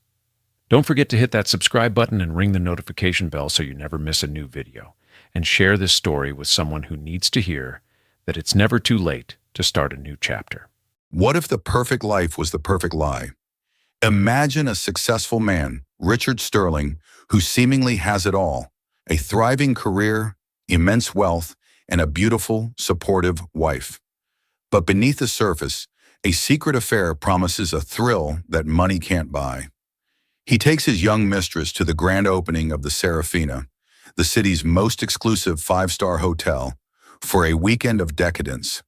Don't forget to hit that subscribe button and ring the notification bell so you never miss a new video. And share this story with someone who needs to hear that it's never too late to start a new chapter. What if the perfect life was the perfect lie? Imagine a successful man, Richard Sterling, who seemingly has it all: a thriving career, immense wealth, and a beautiful, supportive wife. But beneath the surface, a secret affair promises a thrill that money can't buy. He takes his young mistress to the grand opening of the Serafina, the city's most exclusive 5-star hotel, for a weekend of decadence.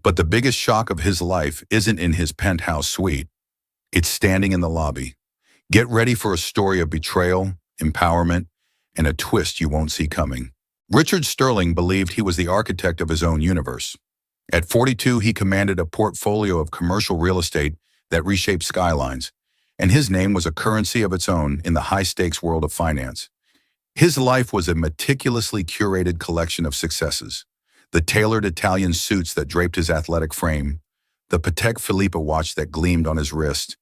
But the biggest shock of his life isn't in his penthouse suite. It's standing in the lobby. Get ready for a story of betrayal, empowerment, and a twist you won't see coming. Richard Sterling believed he was the architect of his own universe. At 42, he commanded a portfolio of commercial real estate that reshaped skylines, and his name was a currency of its own in the high-stakes world of finance. His life was a meticulously curated collection of successes: the tailored Italian suits that draped his athletic frame, the Patek Philippe watch that gleamed on his wrist,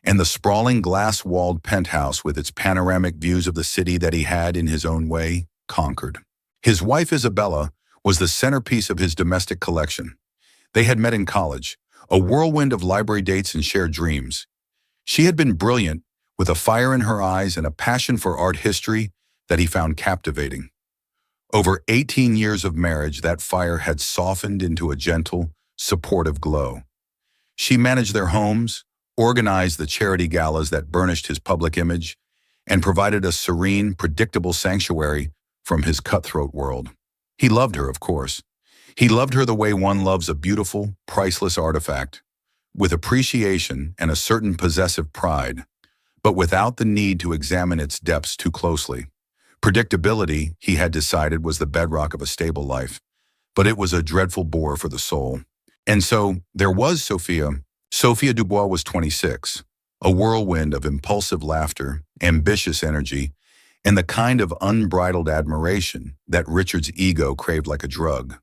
and the sprawling glass-walled penthouse with its panoramic views of the city that he had, in his own way, conquered. His wife, Isabella, was the centerpiece of his domestic collection. They had met in college, a whirlwind of library dates and shared dreams. She had been brilliant, with a fire in her eyes and a passion for art history that he found captivating. Over 18 years of marriage, that fire had softened into a gentle, supportive glow. She managed their homes, organized the charity galas that burnished his public image, and provided a serene, predictable sanctuary from his cutthroat world. He loved her, of course. He loved her the way one loves a beautiful, priceless artifact, with appreciation and a certain possessive pride, but without the need to examine its depths too closely. Predictability, he had decided, was the bedrock of a stable life, but it was a dreadful bore for the soul. And so there was Sophia. Sophia Dubois was 26, a whirlwind of impulsive laughter, ambitious energy, and the kind of unbridled admiration that Richard's ego craved like a drug.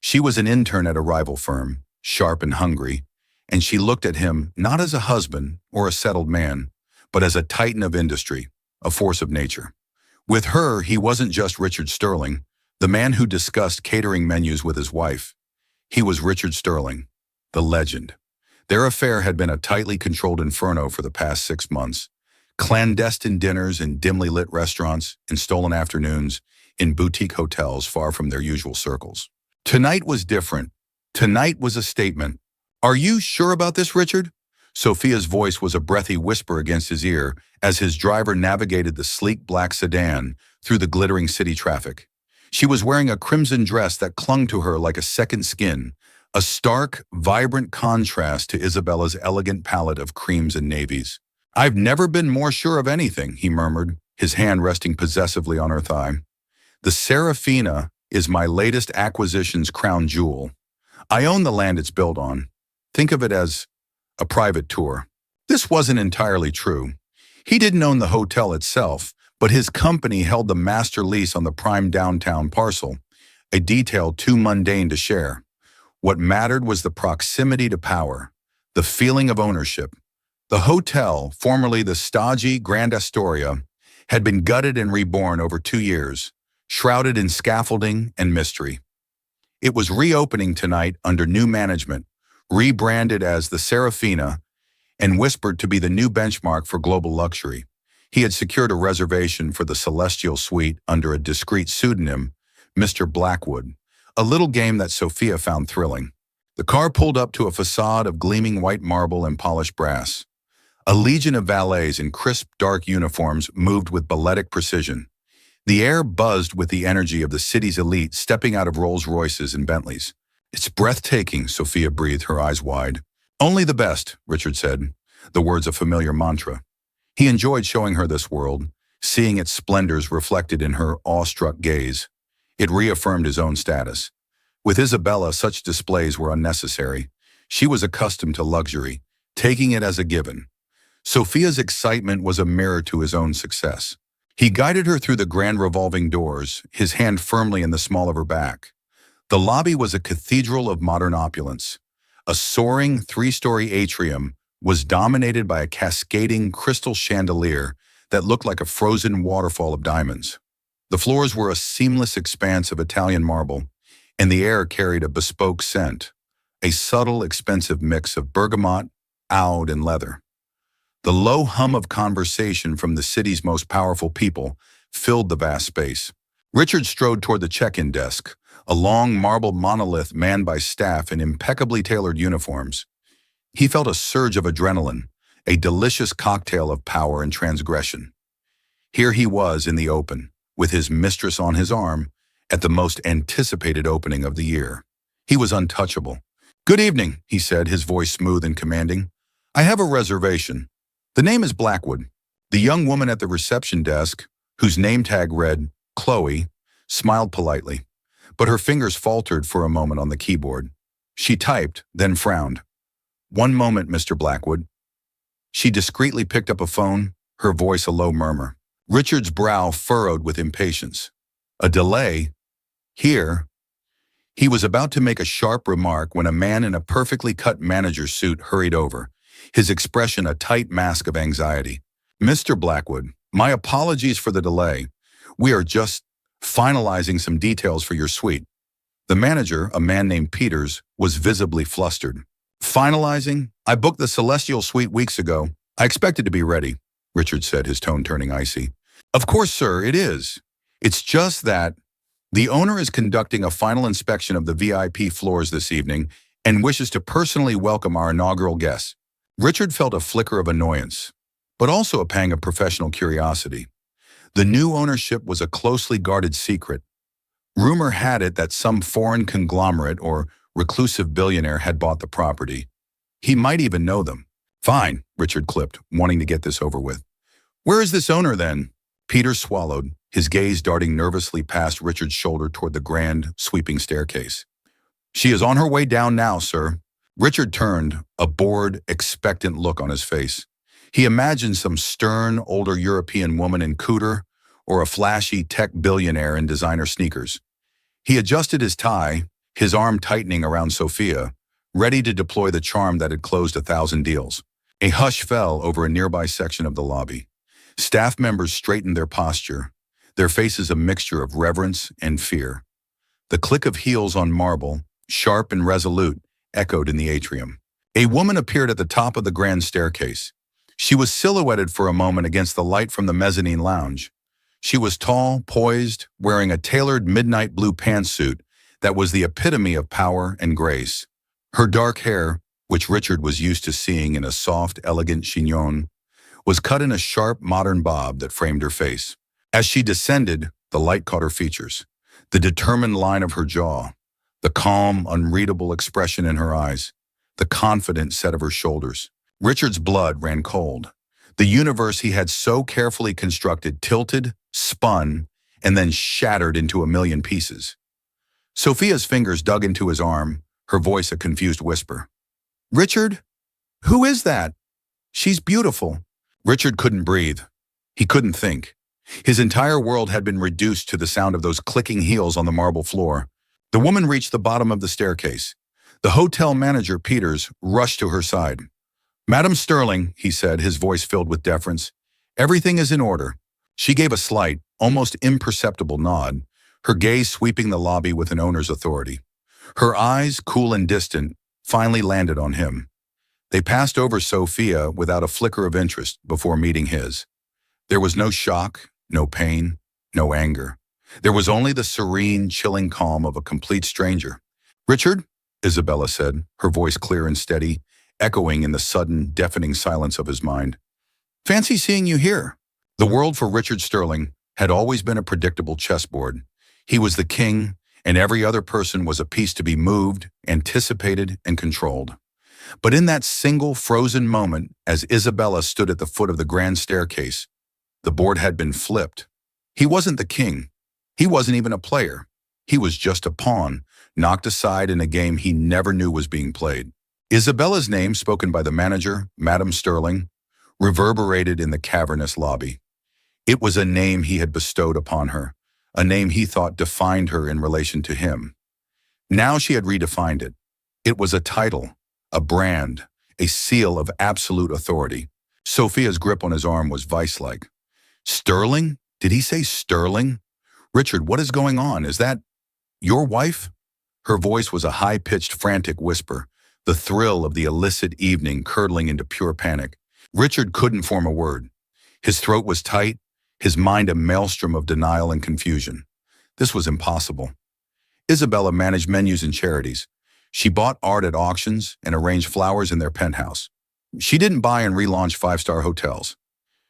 She was an intern at a rival firm, sharp and hungry, and she looked at him not as a husband or a settled man, but as a titan of industry, a force of nature. With her, he wasn't just Richard Sterling, the man who discussed catering menus with his wife. He was Richard Sterling, the legend. Their affair had been a tightly controlled inferno for the past 6 months. Clandestine dinners in dimly lit restaurants and stolen afternoons in boutique hotels far from their usual circles. Tonight was different. Tonight was a statement. "Are you sure about this, Richard?" Sophia's voice was a breathy whisper against his ear as his driver navigated the sleek black sedan through the glittering city traffic. She was wearing a crimson dress that clung to her like a second skin, a stark, vibrant contrast to Isabella's elegant palette of creams and navies. "I've never been more sure of anything," he murmured, his hand resting possessively on her thigh. "The Serafina is my latest acquisition's crown jewel. I own the land it's built on. Think of it as a private tour. This wasn't entirely true. He didn't own the hotel itself, but his company held the master lease on the prime downtown parcel, a detail too mundane to share. What mattered was the proximity to power, the feeling of ownership. The hotel, formerly the stodgy Grand Astoria, had been gutted and reborn over 2 years, shrouded in scaffolding and mystery. It was reopening tonight under new management, rebranded as the Serafina, and whispered to be the new benchmark for global luxury. He had secured a reservation for the Celestial Suite under a discreet pseudonym, Mr. Blackwood, a little game that Sophia found thrilling. The car pulled up to a facade of gleaming white marble and polished brass. A legion of valets in crisp, dark uniforms moved with balletic precision. The air buzzed with the energy of the city's elite stepping out of Rolls-Royces and Bentleys. "It's breathtaking," Sophia breathed, her eyes wide. "Only the best," Richard said, the words a familiar mantra. He enjoyed showing her this world, seeing its splendors reflected in her awestruck gaze. It reaffirmed his own status. With Isabella, such displays were unnecessary. She was accustomed to luxury, taking it as a given. Sophia's excitement was a mirror to his own success. He guided her through the grand revolving doors, his hand firmly in the small of her back. The lobby was a cathedral of modern opulence. A soaring 3-story atrium was dominated by a cascading crystal chandelier that looked like a frozen waterfall of diamonds. The floors were a seamless expanse of Italian marble, and the air carried a bespoke scent, a subtle, expensive mix of bergamot, oud, and leather. The low hum of conversation from the city's most powerful people filled the vast space. Richard strode toward the check-in desk, a long marble monolith manned by staff in impeccably tailored uniforms. He felt a surge of adrenaline, a delicious cocktail of power and transgression. Here he was in the open, with his mistress on his arm, at the most anticipated opening of the year. He was untouchable. "Good evening," he said, his voice smooth and commanding. "I have a reservation. The name is Blackwood." The young woman at the reception desk, whose name tag read Chloe, smiled politely, but her fingers faltered for a moment on the keyboard. She typed, then frowned. "One moment, Mr. Blackwood." She discreetly picked up a phone, her voice a low murmur. Richard's brow furrowed with impatience. A delay? Here? He was about to make a sharp remark when a man in a perfectly cut manager's suit hurried over, his expression a tight mask of anxiety. "Mr. Blackwood, my apologies for the delay. We are just finalizing some details for your suite." The manager, a man named Peters, was visibly flustered. "Finalizing? I booked the Celestial Suite weeks ago. I expected to be ready," Richard said, his tone turning icy. "Of course, sir, it is. It's just that the owner is conducting a final inspection of the VIP floors this evening and wishes to personally welcome our inaugural guests." Richard felt a flicker of annoyance, but also a pang of professional curiosity. The new ownership was a closely guarded secret. Rumor had it that some foreign conglomerate or reclusive billionaire had bought the property. He might even know them. "Fine," Richard clipped, wanting to get this over with. "Where is this owner, then?" Peter swallowed, his gaze darting nervously past Richard's shoulder toward the grand, sweeping staircase. "She is on her way down now, sir." Richard turned, a bored, expectant look on his face. He imagined some stern, older European woman in cooter or a flashy tech billionaire in designer sneakers. He adjusted his tie, his arm tightening around Sophia, ready to deploy the charm that had closed 1,000 deals. A hush fell over a nearby section of the lobby. Staff members straightened their posture, their faces a mixture of reverence and fear. The click of heels on marble, sharp and resolute, echoed in the atrium. A woman appeared at the top of the grand staircase. She was silhouetted for a moment against the light from the mezzanine lounge. She was tall, poised, wearing a tailored midnight blue pantsuit that was the epitome of power and grace. Her dark hair, which Richard was used to seeing in a soft, elegant chignon, was cut in a sharp, modern bob that framed her face. As she descended, the light caught her features, the determined line of her jaw, the calm, unreadable expression in her eyes, the confident set of her shoulders. Richard's blood ran cold. The universe he had so carefully constructed tilted, spun, and then shattered into a million pieces. Sophia's fingers dug into his arm, her voice a confused whisper. Richard? Who is that? She's beautiful. Richard couldn't breathe. He couldn't think. His entire world had been reduced to the sound of those clicking heels on the marble floor. The woman reached the bottom of the staircase. The hotel manager, Peters, rushed to her side. "Madam Sterling," he said, his voice filled with deference, "everything is in order." She gave a slight, almost imperceptible nod, her gaze sweeping the lobby with an owner's authority. Her eyes, cool and distant, finally landed on him. They passed over Sophia without a flicker of interest before meeting his. There was no shock, no pain, no anger. There was only the serene, chilling calm of a complete stranger. "Richard," Isabella said, her voice clear and steady, echoing in the sudden, deafening silence of his mind. "Fancy seeing you here." The world for Richard Sterling had always been a predictable chessboard. He was the king, and every other person was a piece to be moved, anticipated, and controlled. But in that single frozen moment, as Isabella stood at the foot of the grand staircase, the board had been flipped. He wasn't the king. He wasn't even a player. He was just a pawn, knocked aside in a game he never knew was being played. Isabella's name, spoken by the manager, Madam Sterling, reverberated in the cavernous lobby. It was a name he had bestowed upon her, a name he thought defined her in relation to him. Now she had redefined it. It was a title, a brand, a seal of absolute authority. Sophia's grip on his arm was vice-like. "Sterling? Did he say Sterling? Richard, what is going on? Is that your wife?" Her voice was a high-pitched, frantic whisper, the thrill of the illicit evening curdling into pure panic. Richard couldn't form a word. His throat was tight, his mind a maelstrom of denial and confusion. This was impossible. Isabella managed menus and charities. She bought art at auctions and arranged flowers in their penthouse. She didn't buy and relaunch five-star hotels.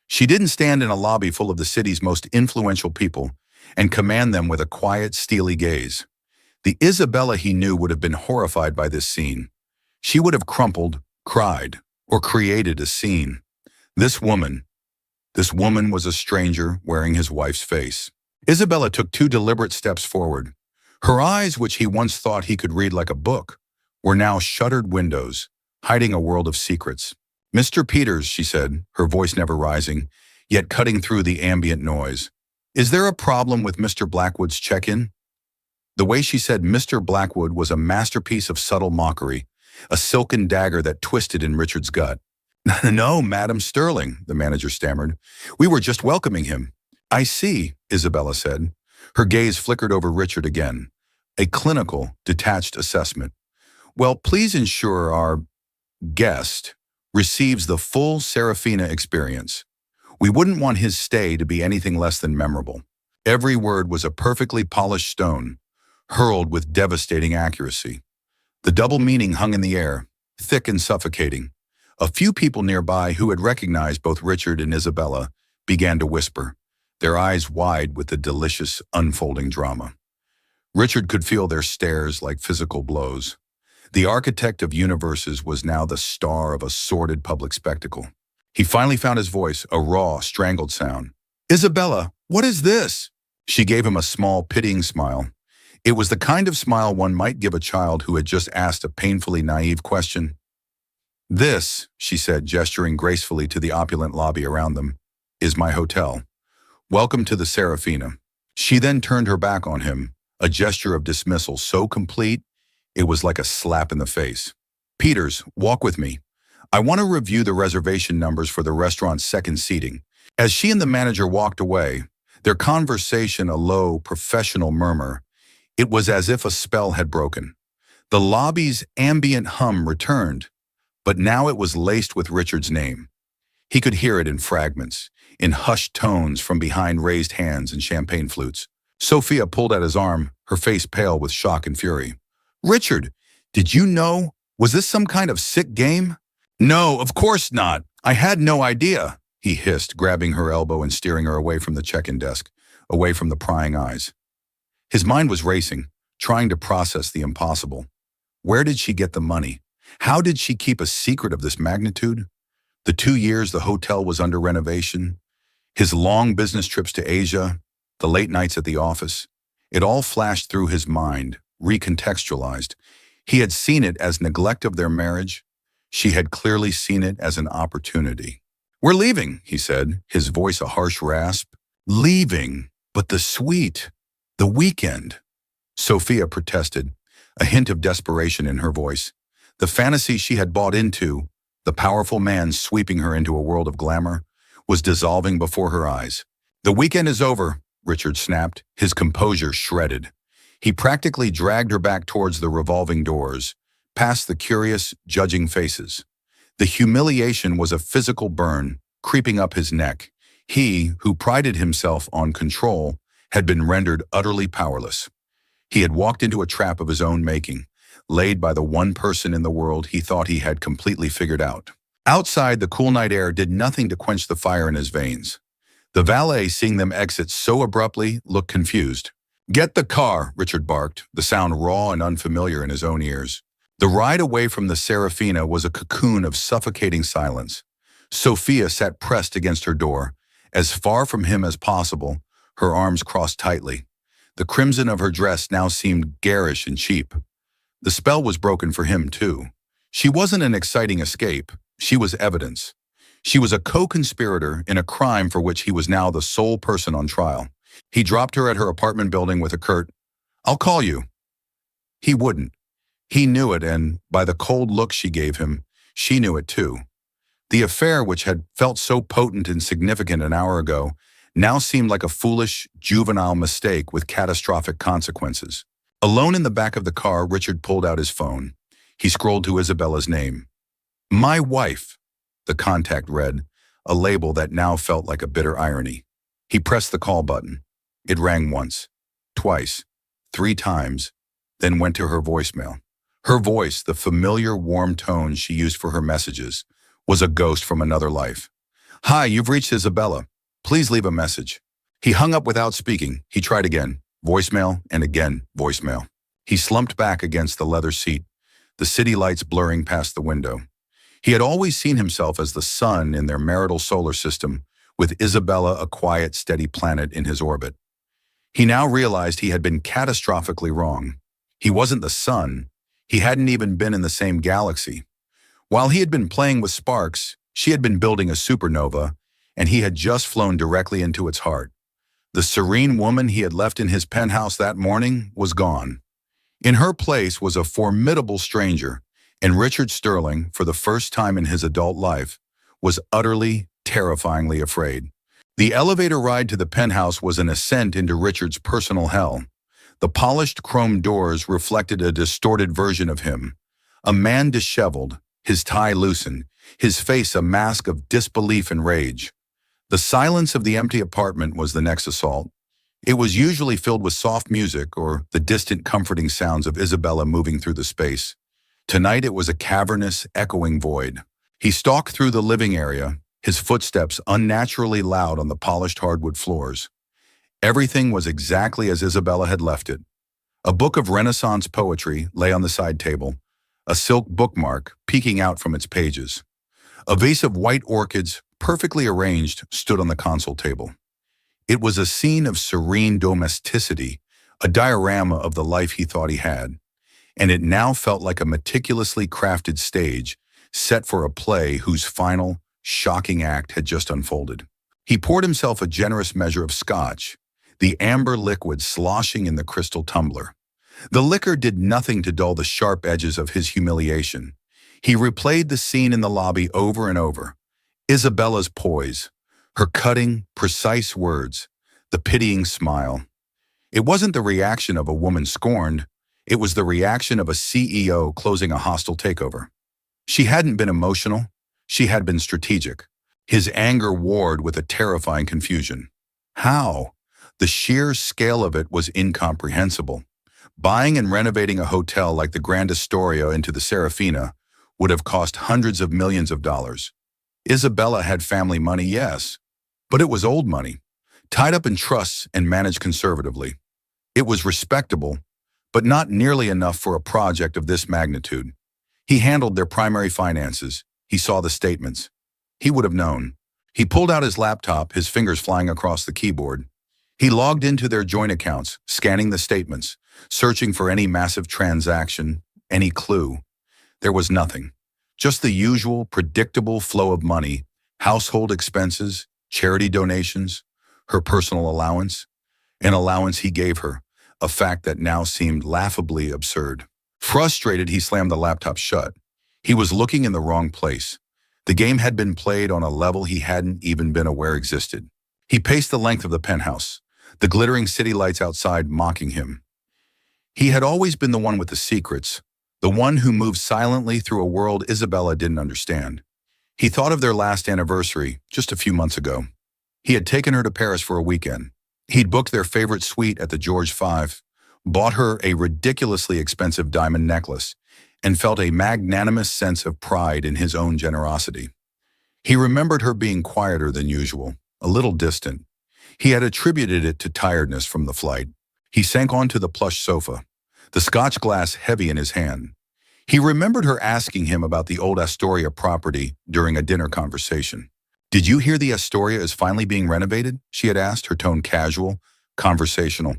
She didn't stand in a lobby full of the city's most influential people and command them with a quiet, steely gaze. The Isabella he knew would have been horrified by this scene. She would have crumpled, cried, or created a scene. This woman was a stranger wearing his wife's face. Isabella took 2 deliberate steps forward. Her eyes, which he once thought he could read like a book, were now shuttered windows, hiding a world of secrets. "Mr. Peters," she said, her voice never rising, yet cutting through the ambient noise. "Is there a problem with Mr. Blackwood's check-in?" The way she said Mr. Blackwood was a masterpiece of subtle mockery, a silken dagger that twisted in Richard's gut. "No, Madam Sterling," the manager stammered. "We were just welcoming him." "I see," Isabella said. Her gaze flickered over Richard again, a clinical, detached assessment. "Well, please ensure our guest receives the full Serafina experience. We wouldn't want his stay to be anything less than memorable." Every word was a perfectly polished stone, hurled with devastating accuracy. The double meaning hung in the air, thick and suffocating. A few people nearby who had recognized both Richard and Isabella began to whisper, their eyes wide with the delicious, unfolding drama. Richard could feel their stares like physical blows. The architect of universes was now the star of a sordid public spectacle. He finally found his voice, a raw, strangled sound. "Isabella, what is this?" She gave him a small, pitying smile. It was the kind of smile one might give a child who had just asked a painfully naive question. "This," she said, gesturing gracefully to the opulent lobby around them, "is my hotel. Welcome to the Serafina." She then turned her back on him, a gesture of dismissal so complete it was like a slap in the face. "Peters, walk with me. I want to review the reservation numbers for the restaurant's second seating." As she and the manager walked away, their conversation a low, professional murmur, it was as if a spell had broken. The lobby's ambient hum returned, but now it was laced with Richard's name. He could hear it in fragments, in hushed tones from behind raised hands and champagne flutes. Sophia pulled at his arm, her face pale with shock and fury. "Richard, did you know? Was this some kind of sick game?" "No, of course not. I had no idea," he hissed, grabbing her elbow and steering her away from the check-in desk, away from the prying eyes. His mind was racing, trying to process the impossible. Where did she get the money? How did she keep a secret of this magnitude? The 2 years the hotel was under renovation, his long business trips to Asia, the late nights at the office. It all flashed through his mind, recontextualized. He had seen it as neglect of their marriage, She had clearly seen it as an opportunity. "We're leaving," he said, his voice a harsh rasp. "Leaving, but the suite, the weekend." Sophia protested, a hint of desperation in her voice. The fantasy she had bought into, the powerful man sweeping her into a world of glamour, was dissolving before her eyes. "The weekend is over," Richard snapped, his composure shredded. He practically dragged her back towards the revolving doors, past the curious, judging faces. The humiliation was a physical burn, creeping up his neck. He, who prided himself on control, had been rendered utterly powerless. He had walked into a trap of his own making, laid by the one person in the world he thought he had completely figured out. Outside, the cool night air did nothing to quench the fire in his veins. The valet, seeing them exit so abruptly, looked confused. "Get the car," Richard barked, the sound raw and unfamiliar in his own ears. The ride away from the Serafina was a cocoon of suffocating silence. Sophia sat pressed against her door, as far from him as possible, her arms crossed tightly. The crimson of her dress now seemed garish and cheap. The spell was broken for him, too. She wasn't an exciting escape. She was evidence. She was a co-conspirator in a crime for which he was now the sole person on trial. He dropped her at her apartment building with a curt, "I'll call you." He wouldn't. He knew it, and by the cold look she gave him, she knew it too. The affair, which had felt so potent and significant an hour ago, now seemed like a foolish, juvenile mistake with catastrophic consequences. Alone in the back of the car, Richard pulled out his phone. He scrolled to Isabella's name. "My wife," the contact read, a label that now felt like a bitter irony. He pressed the call button. It rang once, twice, 3 times, then went to her voicemail. Her voice, the familiar warm tone she used for her messages, was a ghost from another life. "Hi, you've reached Isabella. Please leave a message." He hung up without speaking. He tried again, voicemail, and again, voicemail. He slumped back against the leather seat, the city lights blurring past the window. He had always seen himself as the sun in their marital solar system, with Isabella a quiet, steady planet in his orbit. He now realized he had been catastrophically wrong. He wasn't the sun. He hadn't even been in the same galaxy. While he had been playing with sparks, she had been building a supernova, and he had just flown directly into its heart. The serene woman he had left in his penthouse that morning was gone. In her place was a formidable stranger, and Richard Sterling, for the first time in his adult life, was utterly, terrifyingly afraid. The elevator ride to the penthouse was an ascent into Richard's personal hell. The polished chrome doors reflected a distorted version of him, a man disheveled, his tie loosened, his face a mask of disbelief and rage. The silence of the empty apartment was the next assault. It was usually filled with soft music or the distant comforting sounds of Isabella moving through the space. Tonight it was a cavernous, echoing void. He stalked through the living area, his footsteps unnaturally loud on the polished hardwood floors. Everything was exactly as Isabella had left it. A book of Renaissance poetry lay on the side table, a silk bookmark peeking out from its pages. A vase of white orchids, perfectly arranged, stood on the console table. It was a scene of serene domesticity, a diorama of the life he thought he had, and it now felt like a meticulously crafted stage set for a play whose final, shocking act had just unfolded. He poured himself a generous measure of scotch, the amber liquid sloshing in the crystal tumbler. The liquor did nothing to dull the sharp edges of his humiliation. He replayed the scene in the lobby over and over. Isabella's poise, her cutting, precise words, the pitying smile. It wasn't the reaction of a woman scorned. It was the reaction of a CEO closing a hostile takeover. She hadn't been emotional. She had been strategic. His anger warred with a terrifying confusion. How? The sheer scale of it was incomprehensible. Buying and renovating a hotel like the Grand Astoria into the Serafina would have cost hundreds of millions of dollars. Isabella had family money, yes, but it was old money, tied up in trusts and managed conservatively. It was respectable, but not nearly enough for a project of this magnitude. He handled their primary finances. He saw the statements. He would have known. He pulled out his laptop, his fingers flying across the keyboard. He logged into their joint accounts, scanning the statements, searching for any massive transaction, any clue. There was nothing. Just the usual, predictable flow of money, household expenses, charity donations, her personal allowance, an allowance he gave her, a fact that now seemed laughably absurd. Frustrated, he slammed the laptop shut. He was looking in the wrong place. The game had been played on a level he hadn't even been aware existed. He paced the length of the penthouse, the glittering city lights outside mocking him. He had always been the one with the secrets, the one who moved silently through a world Isabella didn't understand. He thought of their last anniversary, just a few months ago. He had taken her to Paris for a weekend. He'd booked their favorite suite at the George V, bought her a ridiculously expensive diamond necklace, and felt a magnanimous sense of pride in his own generosity. He remembered her being quieter than usual, a little distant. He had attributed it to tiredness from the flight. He sank onto the plush sofa, the Scotch glass heavy in his hand. He remembered her asking him about the old Astoria property during a dinner conversation. "Did you hear the Astoria is finally being renovated?" she had asked, her tone casual, conversational.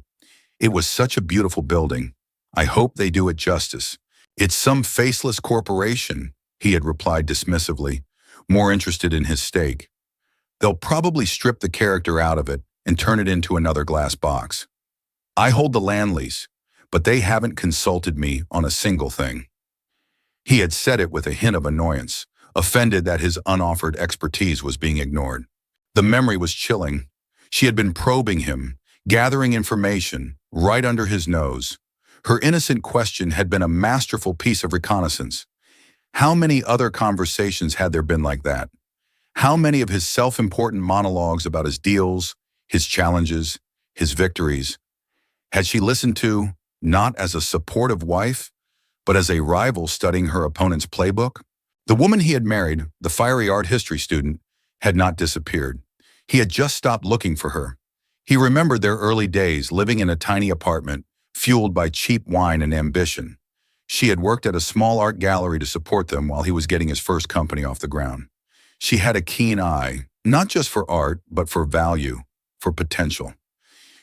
"It was such a beautiful building. I hope they do it justice." "It's some faceless corporation," he had replied dismissively, more interested in his steak. "They'll probably strip the character out of it and turn it into another glass box. I hold the land lease, but they haven't consulted me on a single thing." He had said it with a hint of annoyance, offended that his unoffered expertise was being ignored. The memory was chilling. She had been probing him, gathering information, right under his nose. Her innocent question had been a masterful piece of reconnaissance. How many other conversations had there been like that? How many of his self-important monologues about his deals, his challenges, his victories, had she listened to, not as a supportive wife, but as a rival studying her opponent's playbook? The woman he had married, the fiery art history student, had not disappeared. He had just stopped looking for her. He remembered their early days living in a tiny apartment, fueled by cheap wine and ambition. She had worked at a small art gallery to support them while he was getting his first company off the ground. She had a keen eye, not just for art, but for value, for potential.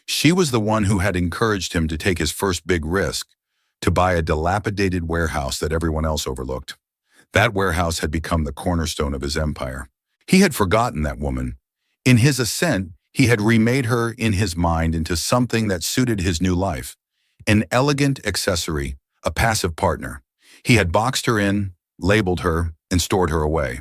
She was the one who had encouraged him to take his first big risk, to buy a dilapidated warehouse that everyone else overlooked. That warehouse had become the cornerstone of his empire. He had forgotten that woman. In his ascent, he had remade her in his mind into something that suited his new life. An elegant accessory, a passive partner. He had boxed her in, labeled her, and stored her away.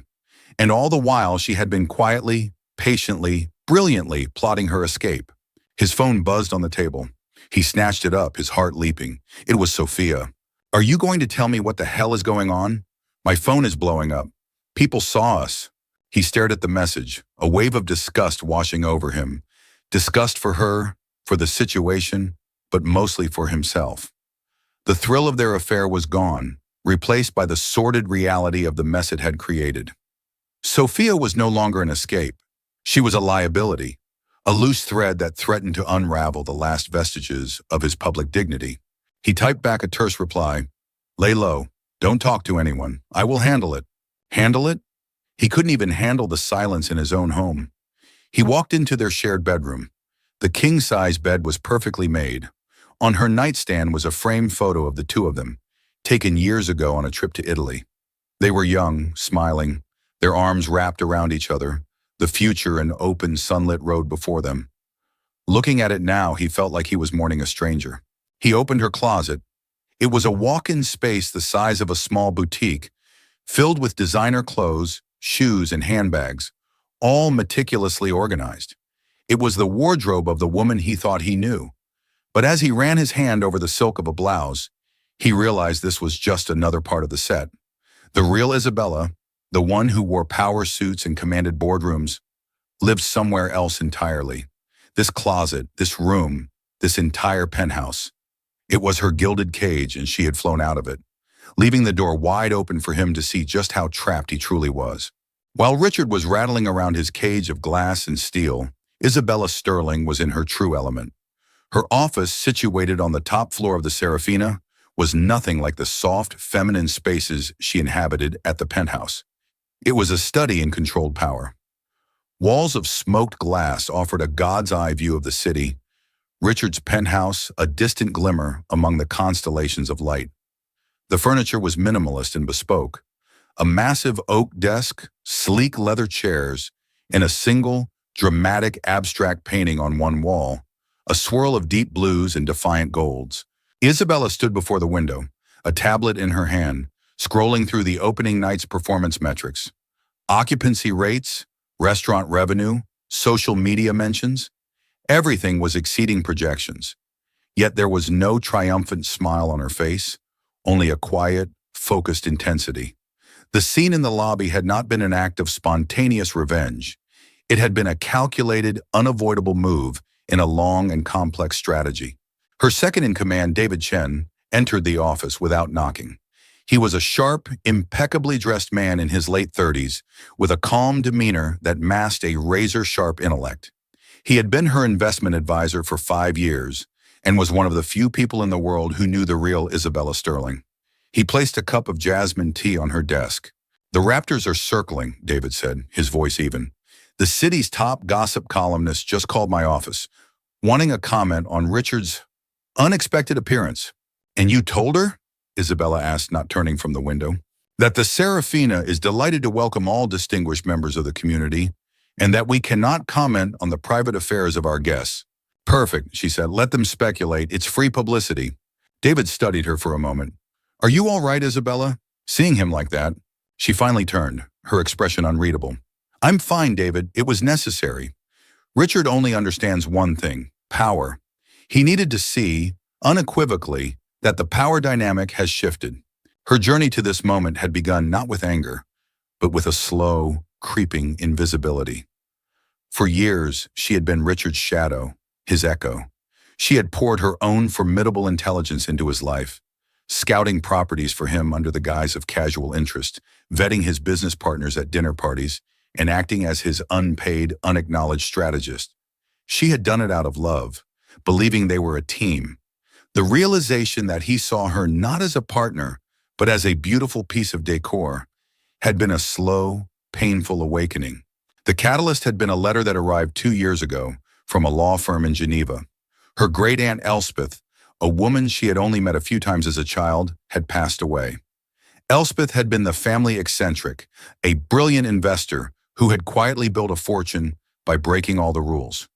And all the while she had been quietly, patiently, brilliantly plotting her escape. His phone buzzed on the table. He snatched it up, his heart leaping. It was Sophia. "Are you going to tell me what the hell is going on? My phone is blowing up. People saw us." He stared at the message, a wave of disgust washing over him. Disgust for her, for the situation, but mostly for himself. The thrill of their affair was gone, replaced by the sordid reality of the mess it had created. Sophia was no longer an escape. She was a liability, a loose thread that threatened to unravel the last vestiges of his public dignity. He typed back a terse reply. "Lay low. Don't talk to anyone. I will handle it." Handle it? He couldn't even handle the silence in his own home. He walked into their shared bedroom. The king-size bed was perfectly made. On her nightstand was a framed photo of the two of them, taken years ago on a trip to Italy. They were young, smiling, their arms wrapped around each other, the future an open, sunlit road before them. Looking at it now, he felt like he was mourning a stranger. He opened her closet. It was a walk-in space the size of a small boutique, filled with designer clothes, shoes, and handbags, all meticulously organized. It was the wardrobe of the woman he thought he knew. But as he ran his hand over the silk of a blouse, he realized this was just another part of the set. The real Isabella, the one who wore power suits and commanded boardrooms, lived somewhere else entirely. This closet, this room, this entire penthouse. It was her gilded cage, and she had flown out of it, leaving the door wide open for him to see just how trapped he truly was. While Richard was rattling around his cage of glass and steel, Isabella Sterling was in her true element. Her office, situated on the top floor of the Serafina, was nothing like the soft, feminine spaces she inhabited at the penthouse. It was a study in controlled power. Walls of smoked glass offered a god's eye view of the city, Richard's penthouse a distant glimmer among the constellations of light. The furniture was minimalist and bespoke, A massive oak desk, sleek leather chairs, and a single, dramatic abstract painting on one wall, a swirl of deep blues and defiant golds. Isabella stood before the window, a tablet in her hand, scrolling through the opening night's performance metrics. Occupancy rates, restaurant revenue, social media mentions, everything was exceeding projections. Yet there was no triumphant smile on her face, only a quiet, focused intensity. The scene in the lobby had not been an act of spontaneous revenge. It had been a calculated, unavoidable move in a long and complex strategy. Her second-in-command, David Chen, entered the office without knocking. He was a sharp, impeccably dressed man in his late 30s, with a calm demeanor that masked a razor-sharp intellect. He had been her investment advisor for 5 years and was one of the few people in the world who knew the real Isabella Sterling. He placed a cup of jasmine tea on her desk. "The Raptors are circling," David said, his voice even. "The city's top gossip columnist just called my office, wanting a comment on Richard's unexpected appearance." "And you told her?" Isabella asked, not turning from the window. "That the Serafina is delighted to welcome all distinguished members of the community, and that we cannot comment on the private affairs of our guests." "Perfect," she said. "Let them speculate. It's free publicity." David studied her for a moment. "Are you all right, Isabella?" Seeing him like that, she finally turned, her expression unreadable. "I'm fine, David. It was necessary. Richard only understands one thing: power. He needed to see, unequivocally, that the power dynamic has shifted." Her journey to this moment had begun not with anger, but with a slow, creeping invisibility. For years, she had been Richard's shadow, his echo. She had poured her own formidable intelligence into his life, scouting properties for him under the guise of casual interest, vetting his business partners at dinner parties, and acting as his unpaid, unacknowledged strategist. She had done it out of love, believing they were a team. The realization that he saw her not as a partner, but as a beautiful piece of decor, had been a slow, painful awakening. The catalyst had been a letter that arrived 2 years ago from a law firm in Geneva. Her great-aunt Elspeth, a woman she had only met a few times as a child, had passed away. Elspeth had been the family eccentric, a brilliant investor who had quietly built a fortune by breaking all the rules.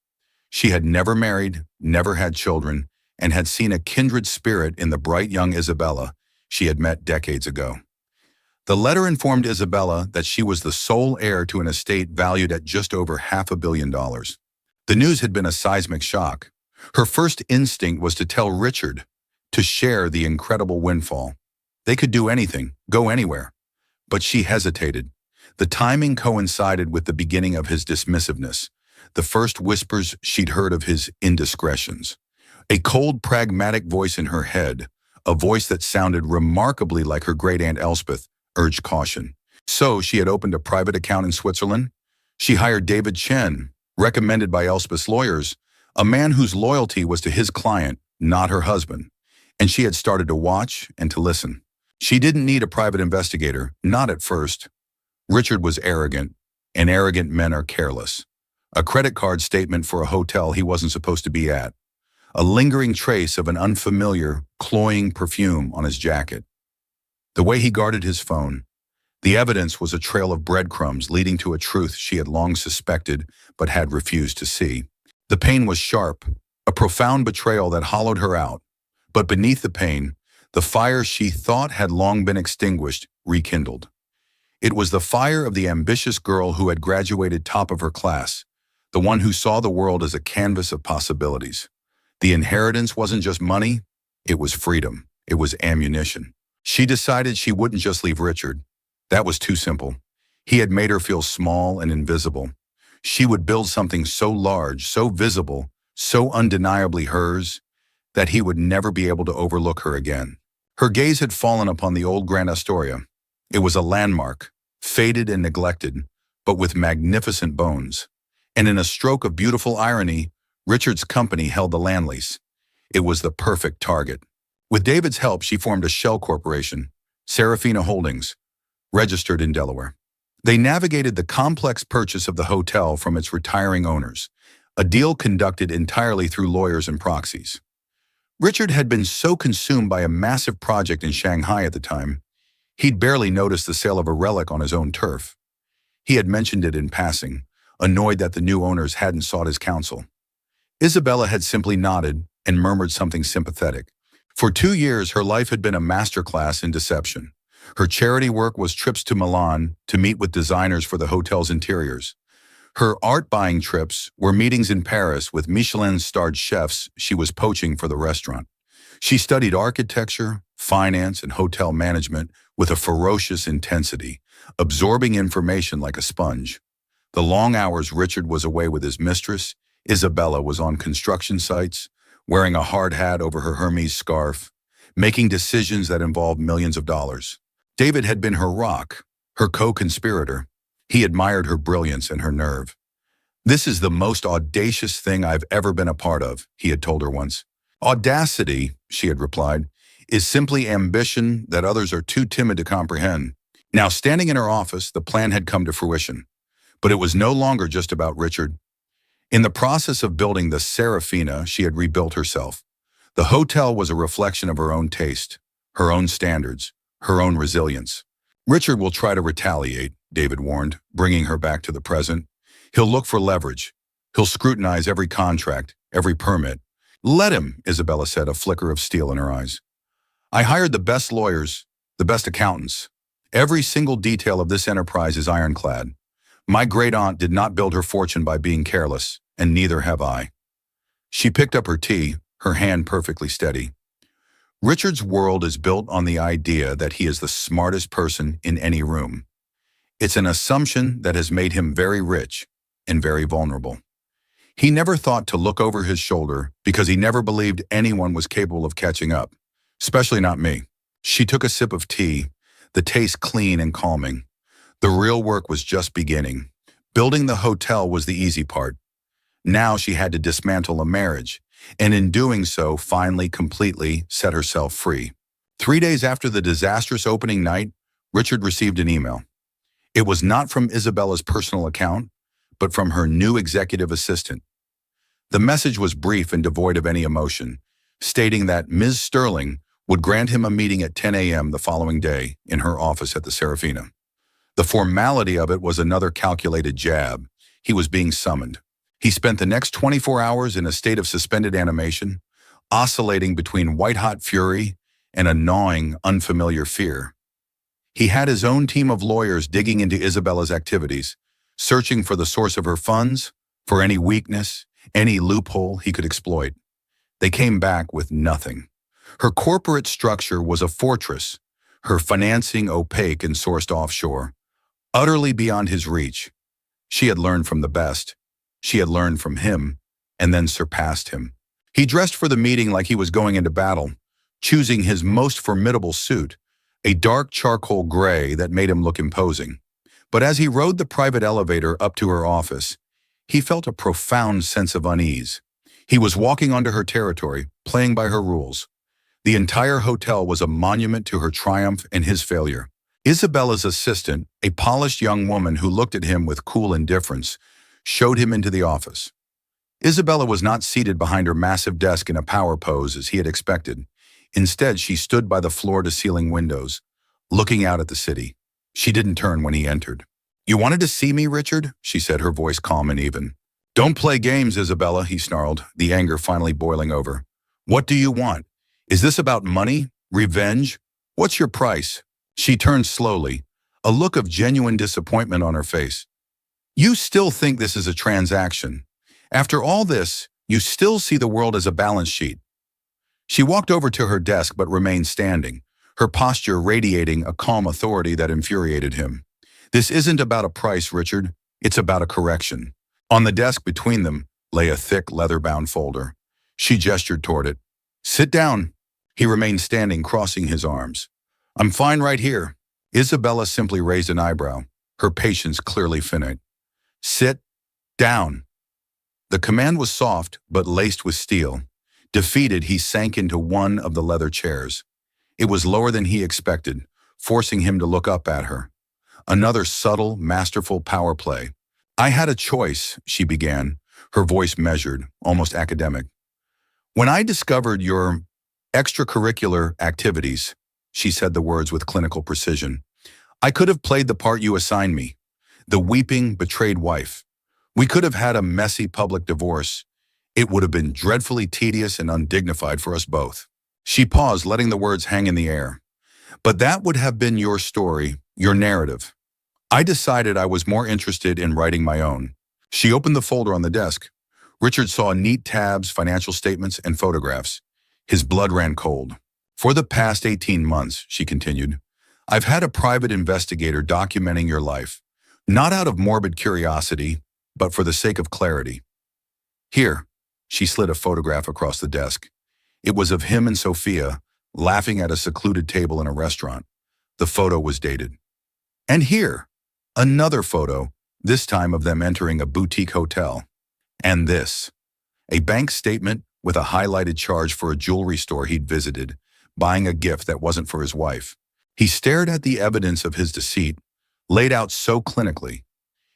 She had never married, never had children, and had seen a kindred spirit in the bright young Isabella she had met decades ago. The letter informed Isabella that she was the sole heir to an estate valued at just over $500 million. The news had been a seismic shock. Her first instinct was to tell Richard to share the incredible windfall. They could do anything, go anywhere. But she hesitated. The timing coincided with the beginning of his dismissiveness, the first whispers she'd heard of his indiscretions. A cold, pragmatic voice in her head, a voice that sounded remarkably like her great-aunt Elspeth, urged caution. So she had opened a private account in Switzerland. She hired David Chen, recommended by Elspeth's lawyers, a man whose loyalty was to his client, not her husband. And she had started to watch and to listen. She didn't need a private investigator, not at first. Richard was arrogant, and arrogant men are careless. A credit card statement for a hotel he wasn't supposed to be at. A lingering trace of an unfamiliar, cloying perfume on his jacket. The way he guarded his phone. The evidence was a trail of breadcrumbs leading to a truth she had long suspected but had refused to see. The pain was sharp, a profound betrayal that hollowed her out. But beneath the pain, the fire she thought had long been extinguished rekindled. It was the fire of the ambitious girl who had graduated top of her class, the one who saw the world as a canvas of possibilities. The inheritance wasn't just money, it was freedom, it was ammunition. She decided she wouldn't just leave Richard. That was too simple. He had made her feel small and invisible. She would build something so large, so visible, so undeniably hers, that he would never be able to overlook her again. Her gaze had fallen upon the old Grand Astoria. It was a landmark, faded and neglected, but with magnificent bones. And in a stroke of beautiful irony, Richard's company held the land lease. It was the perfect target. With David's help, she formed a shell corporation, Serafina Holdings, registered in Delaware. They navigated the complex purchase of the hotel from its retiring owners, a deal conducted entirely through lawyers and proxies. Richard had been so consumed by a massive project in Shanghai at the time, He'd barely noticed the sale of a relic on his own turf. He had mentioned it in passing, annoyed that the new owners hadn't sought his counsel. Isabella had simply nodded and murmured something sympathetic. For 2 years, her life had been a masterclass in deception. Her charity work was trips to Milan to meet with designers for the hotel's interiors. Her art-buying trips were meetings in Paris with Michelin-starred chefs she was poaching for the restaurant. She studied architecture, finance, and hotel management with a ferocious intensity, absorbing information like a sponge. The long hours Richard was away with his mistress, Isabella was on construction sites, wearing a hard hat over her Hermes scarf, making decisions that involved millions of dollars. David had been her rock, her co-conspirator. He admired her brilliance and her nerve. "This is the most audacious thing I've ever been a part of," he had told her once. "Audacity," she had replied, "is simply ambition that others are too timid to comprehend." Now, standing in her office, the plan had come to fruition. But it was no longer just about Richard. In the process of building the Serafina, she had rebuilt herself. The hotel was a reflection of her own taste, her own standards, her own resilience. "Richard will try to retaliate," David warned, bringing her back to the present. "He'll look for leverage. He'll scrutinize every contract, every permit." "Let him," Isabella said, a flicker of steel in her eyes. "I hired the best lawyers, the best accountants. Every single detail of this enterprise is ironclad. My great-aunt did not build her fortune by being careless, and neither have I." She picked up her tea, her hand perfectly steady. "Richard's world is built on the idea that he is the smartest person in any room. It's an assumption that has made him very rich and very vulnerable. He never thought to look over his shoulder because he never believed anyone was capable of catching up, especially not me." She took a sip of tea, the taste clean and calming. The real work was just beginning. Building the hotel was the easy part. Now she had to dismantle a marriage, and in doing so, finally, completely set herself free. 3 days after the disastrous opening night, Richard received an email. It was not from Isabella's personal account, but from her new executive assistant. The message was brief and devoid of any emotion, stating that Ms. Sterling would grant him a meeting at 10 a.m. the following day in her office at the Serafina. The formality of it was another calculated jab. He was being summoned. He spent the next 24 hours in a state of suspended animation, oscillating between white-hot fury and a gnawing, unfamiliar fear. He had his own team of lawyers digging into Isabella's activities, searching for the source of her funds, for any weakness, any loophole he could exploit. They came back with nothing. Her corporate structure was a fortress, her financing opaque and sourced offshore, utterly beyond his reach. She had learned from the best. She had learned from him, and then surpassed him. He dressed for the meeting like he was going into battle, choosing his most formidable suit, a dark charcoal gray that made him look imposing. But as he rode the private elevator up to her office, he felt a profound sense of unease. He was walking onto her territory, playing by her rules. The entire hotel was a monument to her triumph and his failure. Isabella's assistant, a polished young woman who looked at him with cool indifference, showed him into the office. Isabella was not seated behind her massive desk in a power pose as he had expected. Instead, she stood by the floor-to-ceiling windows, looking out at the city. She didn't turn when he entered. "You wanted to see me, Richard?" she said, her voice calm and even. "Don't play games, Isabella," he snarled, the anger finally boiling over. "What do you want? Is this about money? Revenge? What's your price?" She turned slowly, a look of genuine disappointment on her face. "You still think this is a transaction. After all this, you still see the world as a balance sheet." She walked over to her desk but remained standing, her posture radiating a calm authority that infuriated him. "This isn't about a price, Richard. It's about a correction." On the desk between them lay a thick leather-bound folder. She gestured toward it. "Sit down." He remained standing, crossing his arms. "I'm fine right here." Isabella simply raised an eyebrow, her patience clearly finite. "Sit down." The command was soft, but laced with steel. Defeated, he sank into one of the leather chairs. It was lower than he expected, forcing him to look up at her. Another subtle, masterful power play. "I had a choice," she began, her voice measured, almost academic. "When I discovered your extracurricular activities," she said the words with clinical precision. I could have played the part you assigned me, the weeping, betrayed wife. We could have had a messy public divorce. It would have been dreadfully tedious and undignified for us both. She paused, letting the words hang in the air. But that would have been your story, your narrative. I decided I was more interested in writing my own. She opened the folder on the desk. Richard saw neat tabs, financial statements, and photographs. His blood ran cold. For the past 18 months, she continued, I've had a private investigator documenting your life, not out of morbid curiosity, but for the sake of clarity. Here, she slid a photograph across the desk. It was of him and Sophia, laughing at a secluded table in a restaurant. The photo was dated. And here, another photo, this time of them entering a boutique hotel. And this, a bank statement with a highlighted charge for a jewelry store he'd visited, buying a gift that wasn't for his wife. He stared at the evidence of his deceit, laid out so clinically.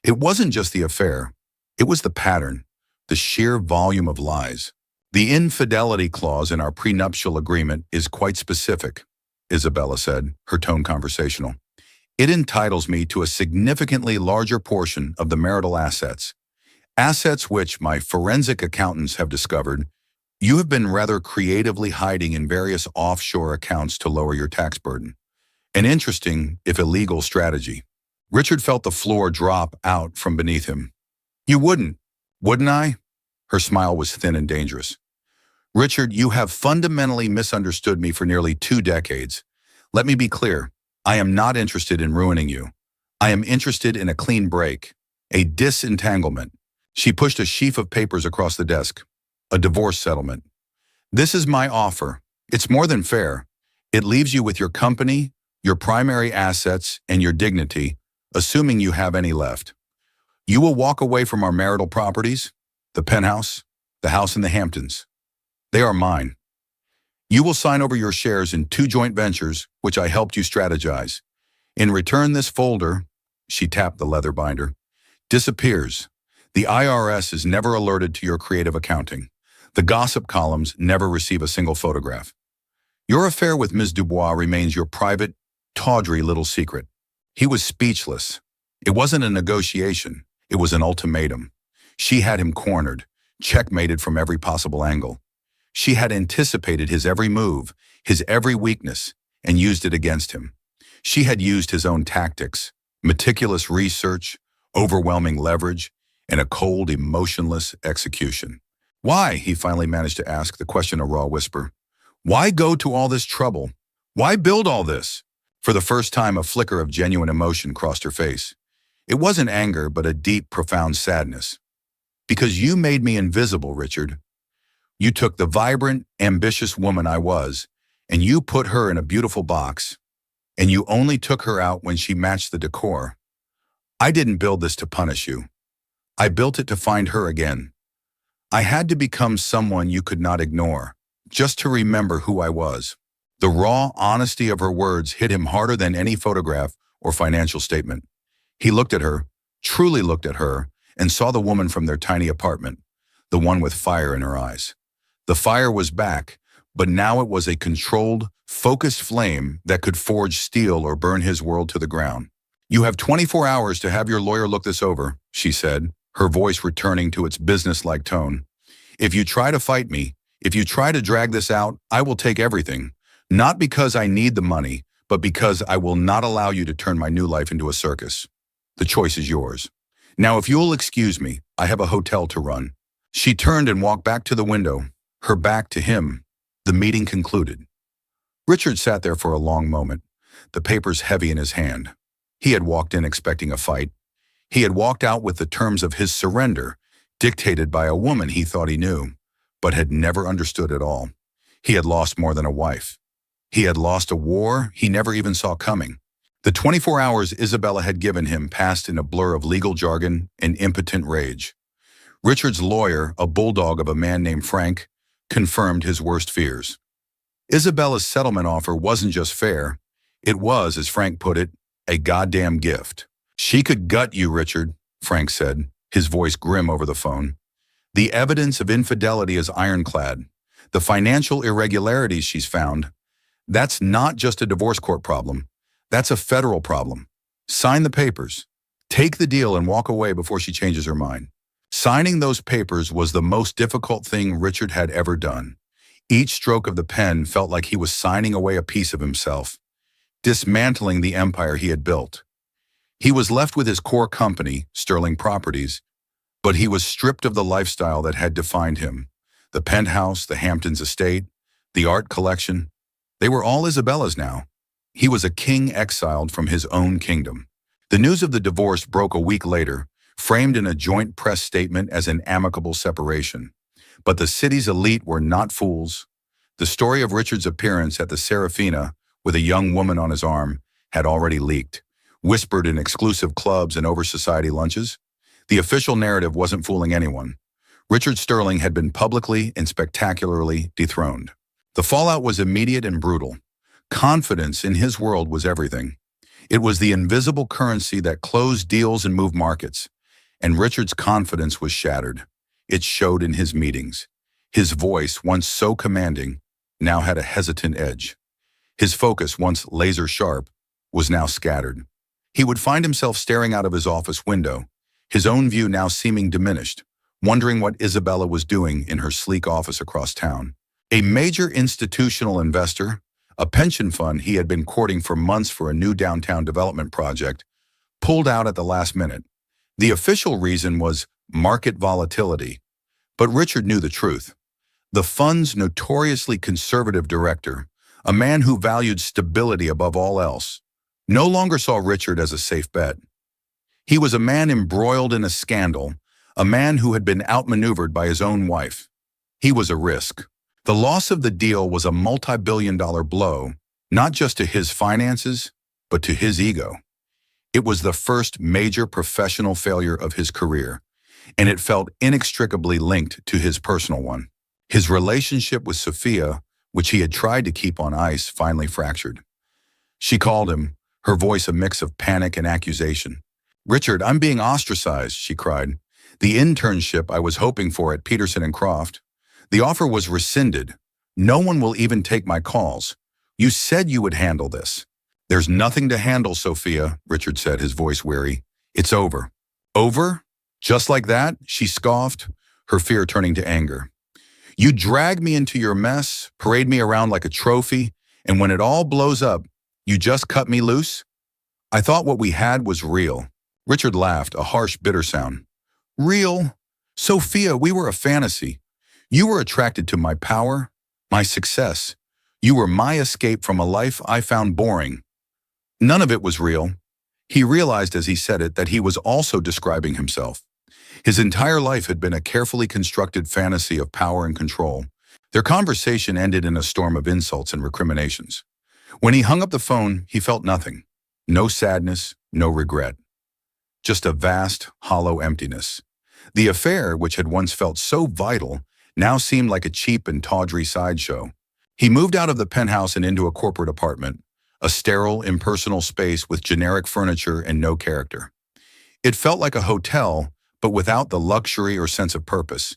It wasn't just the affair, it was the pattern, the sheer volume of lies. The infidelity clause in our prenuptial agreement is quite specific, Isabella said, her tone conversational. It entitles me to a significantly larger portion of the marital assets. Assets which, my forensic accountants have discovered, you have been rather creatively hiding in various offshore accounts to lower your tax burden. An interesting, if illegal, strategy. Richard felt the floor drop out from beneath him. You wouldn't I? Her smile was thin and dangerous. Richard, you have fundamentally misunderstood me for nearly 2 decades. Let me be clear. I am not interested in ruining you. I am interested in a clean break, a disentanglement. She pushed a sheaf of papers across the desk. A divorce settlement. This is my offer. It's more than fair. It leaves you with your company, your primary assets, and your dignity, assuming you have any left. You will walk away from our marital properties, the penthouse, the house in the Hamptons. They are mine. You will sign over your shares in 2 joint ventures, which I helped you strategize. In return, this folder, she tapped the leather binder, disappears. The IRS is never alerted to your creative accounting. The gossip columns never receive a single photograph. Your affair with Ms. Dubois remains your private, tawdry little secret. He was speechless. It wasn't a negotiation. It was an ultimatum. She had him cornered, checkmated from every possible angle. She had anticipated his every move, his every weakness, and used it against him. She had used his own tactics, meticulous research, overwhelming leverage, and a cold, emotionless execution. Why, he finally managed to ask, the question a raw whisper. Why go to all this trouble? Why build all this? For the first time, a flicker of genuine emotion crossed her face. It wasn't anger, but a deep, profound sadness. Because you made me invisible, Richard. You took the vibrant, ambitious woman I was, and you put her in a beautiful box, and you only took her out when she matched the decor. I didn't build this to punish you. I built it to find her again. I had to become someone you could not ignore, just to remember who I was. The raw honesty of her words hit him harder than any photograph or financial statement. He looked at her, truly looked at her, and saw the woman from their tiny apartment, the one with fire in her eyes. The fire was back, but now it was a controlled, focused flame that could forge steel or burn his world to the ground. You have 24 hours to have your lawyer look this over, she said, her voice returning to its business-like tone. If you try to fight me, if you try to drag this out, I will take everything. Not because I need the money, but because I will not allow you to turn my new life into a circus. The choice is yours. Now, if you'll excuse me, I have a hotel to run. She turned and walked back to the window, her back to him. The meeting concluded. Richard sat there for a long moment, the papers heavy in his hand. He had walked in expecting a fight. He had walked out with the terms of his surrender, dictated by a woman he thought he knew, but had never understood at all. He had lost more than a wife. He had lost a war he never even saw coming. The 24 hours Isabella had given him passed in a blur of legal jargon and impotent rage. Richard's lawyer, a bulldog of a man named Frank, confirmed his worst fears. Isabella's settlement offer wasn't just fair. It was, as Frank put it, a goddamn gift. She could gut you, Richard, Frank said, his voice grim over the phone. The evidence of infidelity is ironclad. The financial irregularities she's found, That's not just a divorce court problem. That's a federal problem. Sign the papers. Take the deal and walk away before she changes her mind. Signing those papers was the most difficult thing Richard had ever done. Each stroke of the pen felt like he was signing away a piece of himself, dismantling the empire he had built. He was left with his core company, Sterling Properties, but he was stripped of the lifestyle that had defined him. The penthouse, the Hamptons estate, the art collection, they were all Isabella's now. He was a king exiled from his own kingdom. The news of the divorce broke a week later, framed in a joint press statement as an amicable separation. But the city's elite were not fools. The story of Richard's appearance at the Serafina with a young woman on his arm had already leaked, whispered in exclusive clubs and over society lunches. The official narrative wasn't fooling anyone. Richard Sterling had been publicly and spectacularly dethroned. The fallout was immediate and brutal. Confidence in his world was everything. It was the invisible currency that closed deals and moved markets. And Richard's confidence was shattered. It showed in his meetings. His voice, once so commanding, now had a hesitant edge. His focus, once laser sharp, was now scattered. He would find himself staring out of his office window, his own view now seeming diminished, wondering what Isabella was doing in her sleek office across town. A major institutional investor, a pension fund he had been courting for months for a new downtown development project, pulled out at the last minute. The official reason was market volatility, but Richard knew the truth. The fund's notoriously conservative director, a man who valued stability above all else, no longer saw Richard as a safe bet. He was a man embroiled in a scandal, a man who had been outmaneuvered by his own wife. He was a risk. The loss of the deal was a multi-billion-dollar blow, not just to his finances, but to his ego. It was the first major professional failure of his career, and it felt inextricably linked to his personal one. His relationship with Sophia, which he had tried to keep on ice, finally fractured. She called him, her voice a mix of panic and accusation. "Richard, I'm being ostracized," she cried. "The internship I was hoping for at Peterson and Croft. The offer was rescinded. No one will even take my calls. You said you would handle this." "There's nothing to handle, Sophia," Richard said, his voice weary. "It's over." "Over? Just like that?" she scoffed, her fear turning to anger. "You drag me into your mess, parade me around like a trophy, and when it all blows up, you just cut me loose? I thought what we had was real." Richard laughed, a harsh, bitter sound. "Real? Sophia, we were a fantasy. You were attracted to my power, my success. You were my escape from a life I found boring. None of it was real." He realized as he said it that he was also describing himself. His entire life had been a carefully constructed fantasy of power and control. Their conversation ended in a storm of insults and recriminations. When he hung up the phone, he felt nothing. No sadness, no regret. Just a vast, hollow emptiness. The affair, which had once felt so vital, now seemed like a cheap and tawdry sideshow. He moved out of the penthouse and into a corporate apartment, a sterile, impersonal space with generic furniture and no character. It felt like a hotel, but without the luxury or sense of purpose.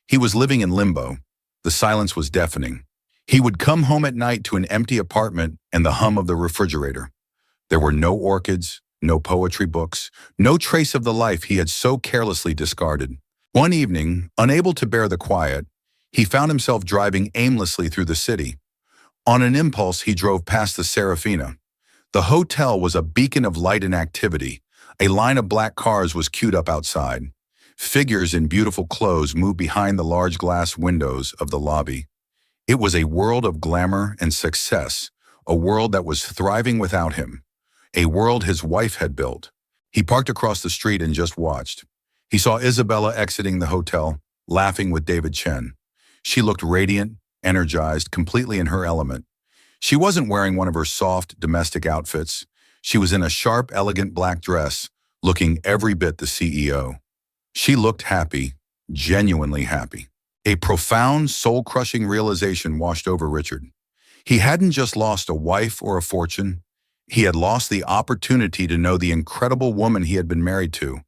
He was living in limbo. The silence was deafening. He would come home at night to an empty apartment and the hum of the refrigerator. There were no orchids, no poetry books, no trace of the life he had so carelessly discarded. One evening, unable to bear the quiet, he found himself driving aimlessly through the city. On an impulse, he drove past the Serafina. The hotel was a beacon of light and activity. A line of black cars was queued up outside. Figures in beautiful clothes moved behind the large glass windows of the lobby. It was a world of glamour and success, a world that was thriving without him, a world his wife had built. He parked across the street and just watched. He saw Isabella exiting the hotel, laughing with David Chen. She looked radiant, energized, completely in her element. She wasn't wearing one of her soft, domestic outfits. She was in a sharp, elegant black dress, looking every bit the CEO. She looked happy, genuinely happy. A profound, soul-crushing realization washed over Richard. He hadn't just lost a wife or a fortune. He had lost the opportunity to know the incredible woman he had been married to.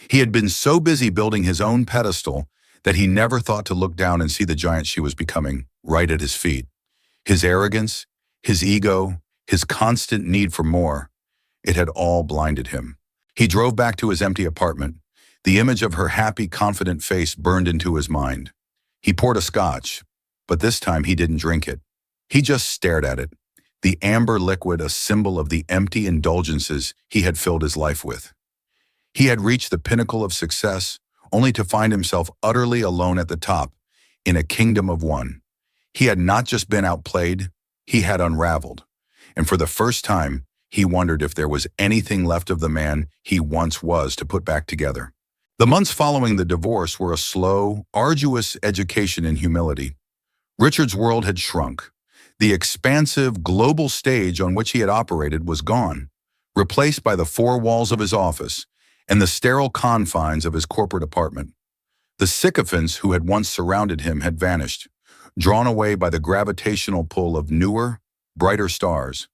He had been so busy building his own pedestal that he never thought to look down and see the giant she was becoming right at his feet. His arrogance, his ego, his constant need for more. It had all blinded him. He drove back to his empty apartment. The image of her happy, confident face burned into his mind. He poured a scotch, but this time he didn't drink it. He just stared at it, the amber liquid a symbol of the empty indulgences he had filled his life with. He had reached the pinnacle of success, only to find himself utterly alone at the top, in a kingdom of one. He had not just been outplayed, he had unraveled. And for the first time, he wondered if there was anything left of the man he once was to put back together. The months following the divorce were a slow, arduous education in humility. Richard's world had shrunk. The expansive, global stage on which he had operated was gone, replaced by the four walls of his office and the sterile confines of his corporate apartment. The sycophants who had once surrounded him had vanished, drawn away by the gravitational pull of newer, brighter stars.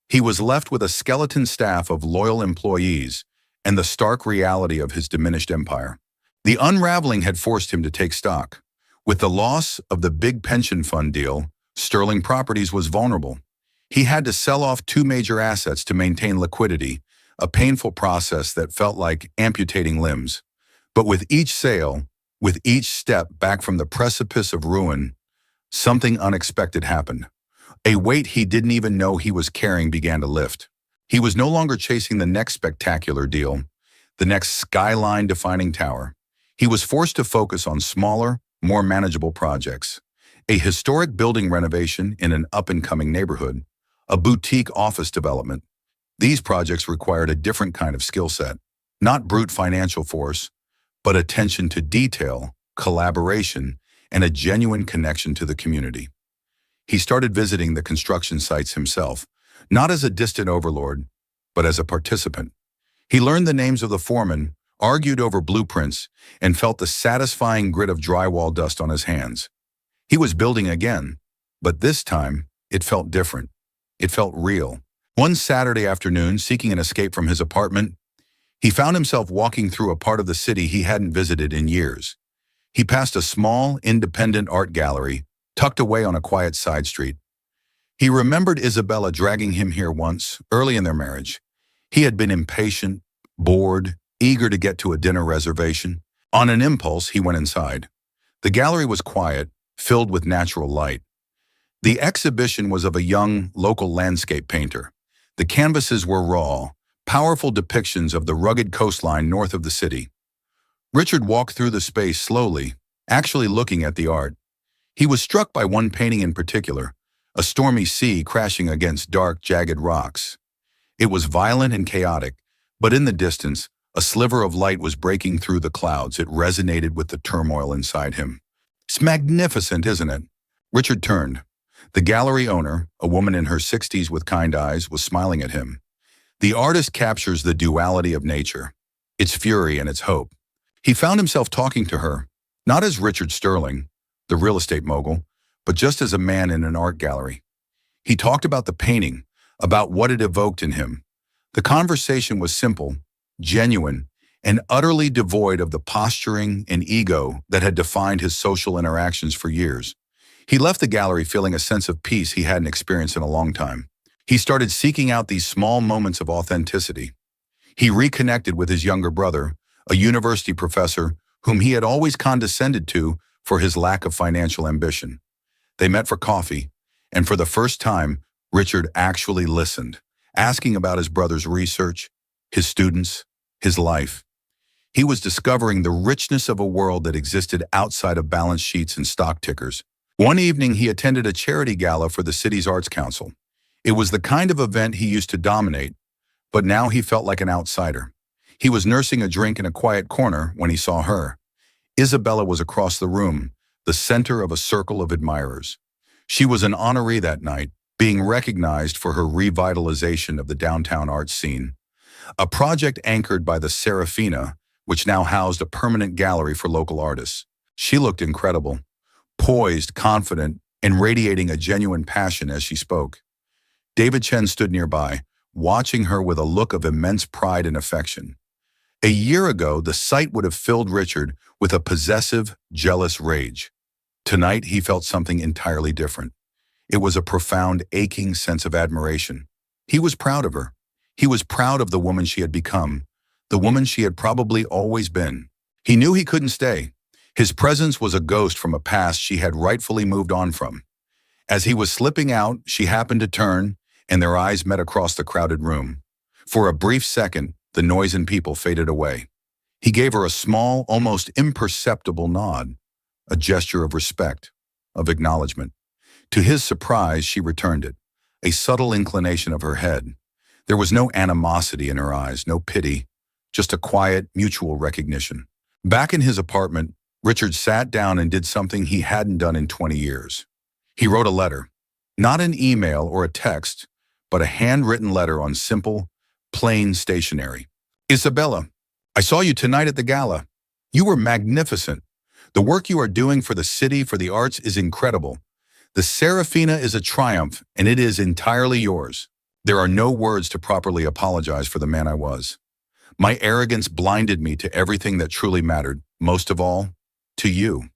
He was left with a skeleton staff of loyal employees and the stark reality of his diminished empire. The unraveling had forced him to take stock. With the loss of the big pension fund deal, Sterling Properties was vulnerable. He had to sell off two major assets to maintain liquidity, a painful process that felt like amputating limbs. But with each sale, with each step back from the precipice of ruin, something unexpected happened. A weight he didn't even know he was carrying began to lift. He was no longer chasing the next spectacular deal, the next skyline-defining tower. He was forced to focus on smaller, more manageable projects. A historic building renovation in an up-and-coming neighborhood, a boutique office development. These projects required a different kind of skill set, not brute financial force, but attention to detail, collaboration, and a genuine connection to the community. He started visiting the construction sites himself, not as a distant overlord, but as a participant. He learned the names of the foremen, argued over blueprints, and felt the satisfying grit of drywall dust on his hands. He was building again, but this time it felt different. It felt real. One Saturday afternoon, seeking an escape from his apartment, he found himself walking through a part of the city he hadn't visited in years. He passed a small, independent art gallery, tucked away on a quiet side street. He remembered Isabella dragging him here once, early in their marriage. He had been impatient, bored, eager to get to a dinner reservation. On an impulse, he went inside. The gallery was quiet, filled with natural light. The exhibition was of a young, local landscape painter. The canvases were raw, powerful depictions of the rugged coastline north of the city. Richard walked through the space slowly, actually looking at the art. He was struck by one painting in particular, a stormy sea crashing against dark, jagged rocks. It was violent and chaotic, but in the distance, a sliver of light was breaking through the clouds. It resonated with the turmoil inside him. "It's magnificent, isn't it?" Richard turned. The gallery owner, a woman in her 60s with kind eyes, was smiling at him. The artist captures the duality of nature, its fury and its hope. He found himself talking to her, not as Richard Sterling, the real estate mogul, but just as a man in an art gallery. He talked about the painting, about what it evoked in him. The conversation was simple, genuine, and utterly devoid of the posturing and ego that had defined his social interactions for years. He left the gallery feeling a sense of peace he hadn't experienced in a long time. He started seeking out these small moments of authenticity. He reconnected with his younger brother, a university professor whom he had always condescended to for his lack of financial ambition. They met for coffee, and for the first time, Richard actually listened, asking about his brother's research, his students, his life. He was discovering the richness of a world that existed outside of balance sheets and stock tickers. One evening, he attended a charity gala for the city's Arts Council. It was the kind of event he used to dominate, but now he felt like an outsider. He was nursing a drink in a quiet corner when he saw her. Isabella was across the room, the center of a circle of admirers. She was an honoree that night, being recognized for her revitalization of the downtown arts scene. A project anchored by the Serafina, which now housed a permanent gallery for local artists. She looked incredible, poised, confident, and radiating a genuine passion as she spoke. David Chen stood nearby, watching her with a look of immense pride and affection. A year ago, the sight would have filled Richard with a possessive, jealous rage. Tonight, he felt something entirely different. It was a profound, aching sense of admiration. He was proud of her. He was proud of the woman she had become, the woman she had probably always been. He knew he couldn't stay. His presence was a ghost from a past she had rightfully moved on from. As he was slipping out, she happened to turn, and their eyes met across the crowded room. For a brief second, the noise and people faded away. He gave her a small, almost imperceptible nod, a gesture of respect, of acknowledgement. To his surprise, she returned it, a subtle inclination of her head. There was no animosity in her eyes, no pity, just a quiet, mutual recognition. Back in his apartment, Richard sat down and did something he hadn't done in 20 years. He wrote a letter, not an email or a text, but a handwritten letter on simple, plain stationery. Isabella, I saw you tonight at the gala. You were magnificent. The work you are doing for the city, for the arts, is incredible. The Serafina is a triumph, and it is entirely yours. There are no words to properly apologize for the man I was. My arrogance blinded me to everything that truly mattered, most of all, to you.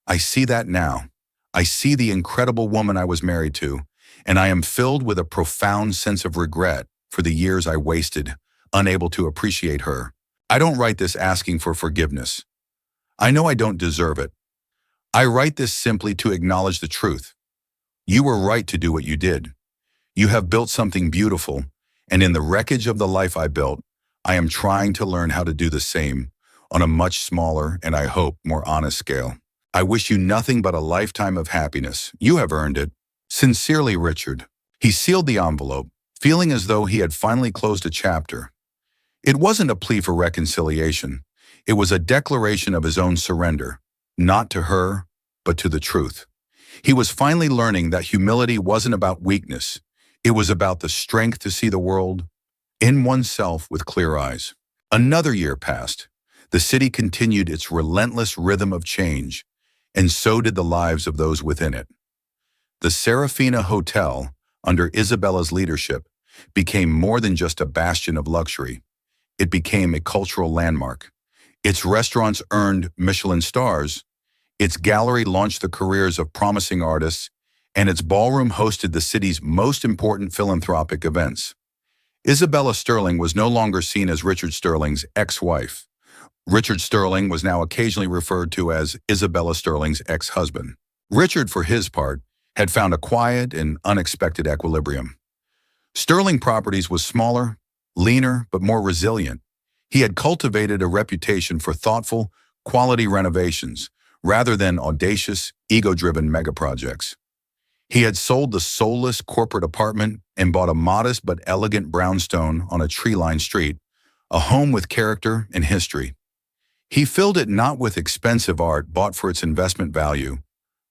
I see that now. I see the incredible woman I was married to, and I am filled with a profound sense of regret for the years I wasted, unable to appreciate her. I don't write this asking for forgiveness. I know I don't deserve it. I write this simply to acknowledge the truth. You were right to do what you did. You have built something beautiful, and in the wreckage of the life I built, I am trying to learn how to do the same on a much smaller and, I hope, more honest scale. I wish you nothing but a lifetime of happiness. You have earned it. Sincerely, Richard. He sealed the envelope, feeling as though he had finally closed a chapter. It wasn't a plea for reconciliation. It was a declaration of his own surrender, not to her, but to the truth. He was finally learning that humility wasn't about weakness. It was about the strength to see the world in oneself with clear eyes. Another year passed. The city continued its relentless rhythm of change, and so did the lives of those within it. The Serafina Hotel, under Isabella's leadership, became more than just a bastion of luxury. It became a cultural landmark. Its restaurants earned Michelin stars, its gallery launched the careers of promising artists, and its ballroom hosted the city's most important philanthropic events. Isabella Sterling was no longer seen as Richard Sterling's ex-wife. Richard Sterling was now occasionally referred to as Isabella Sterling's ex-husband. Richard, for his part, had found a quiet and unexpected equilibrium. Sterling Properties was smaller, leaner, but more resilient. He had cultivated a reputation for thoughtful, quality renovations, rather than audacious, ego-driven megaprojects. He had sold the soulless corporate apartment and bought a modest but elegant brownstone on a tree-lined street, a home with character and history. He filled it not with expensive art bought for its investment value,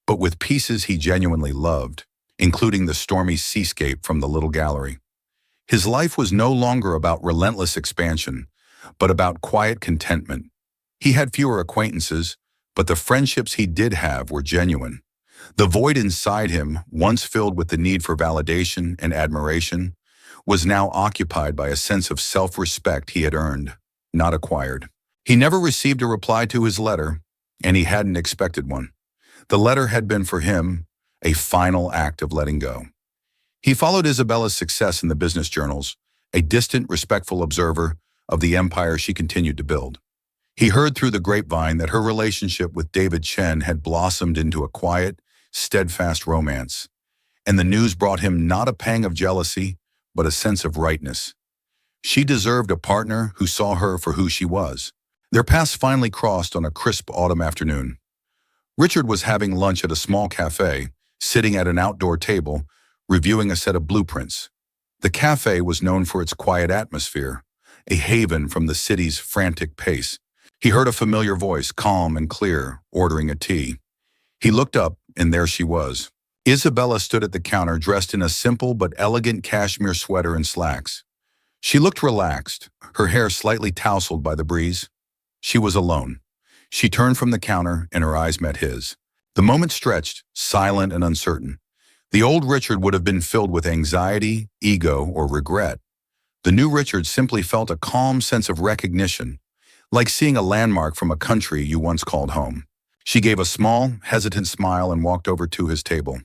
but with pieces he genuinely loved, including the stormy seascape from the little gallery. His life was no longer about relentless expansion, but about quiet contentment. He had fewer acquaintances, but the friendships he did have were genuine. The void inside him, once filled with the need for validation and admiration, was now occupied by a sense of self-respect he had earned, not acquired. He never received a reply to his letter, and he hadn't expected one. The letter had been for him a final act of letting go. He followed Isabella's success in the business journals, a distant, respectful observer of the empire she continued to build. He heard through the grapevine that her relationship with David Chen had blossomed into a quiet, steadfast romance, and the news brought him not a pang of jealousy, but a sense of rightness. She deserved a partner who saw her for who she was. Their paths finally crossed on a crisp autumn afternoon. Richard was having lunch at a small cafe, sitting at an outdoor table, reviewing a set of blueprints. The cafe was known for its quiet atmosphere, a haven from the city's frantic pace. He heard a familiar voice, calm and clear, ordering a tea. He looked up, and there she was. Isabella stood at the counter dressed in a simple but elegant cashmere sweater and slacks. She looked relaxed, her hair slightly tousled by the breeze. She was alone. She turned from the counter, and her eyes met his. The moment stretched, silent and uncertain. The old Richard would have been filled with anxiety, ego, or regret. The new Richard simply felt a calm sense of recognition, like seeing a landmark from a country you once called home. She gave a small, hesitant smile and walked over to his table.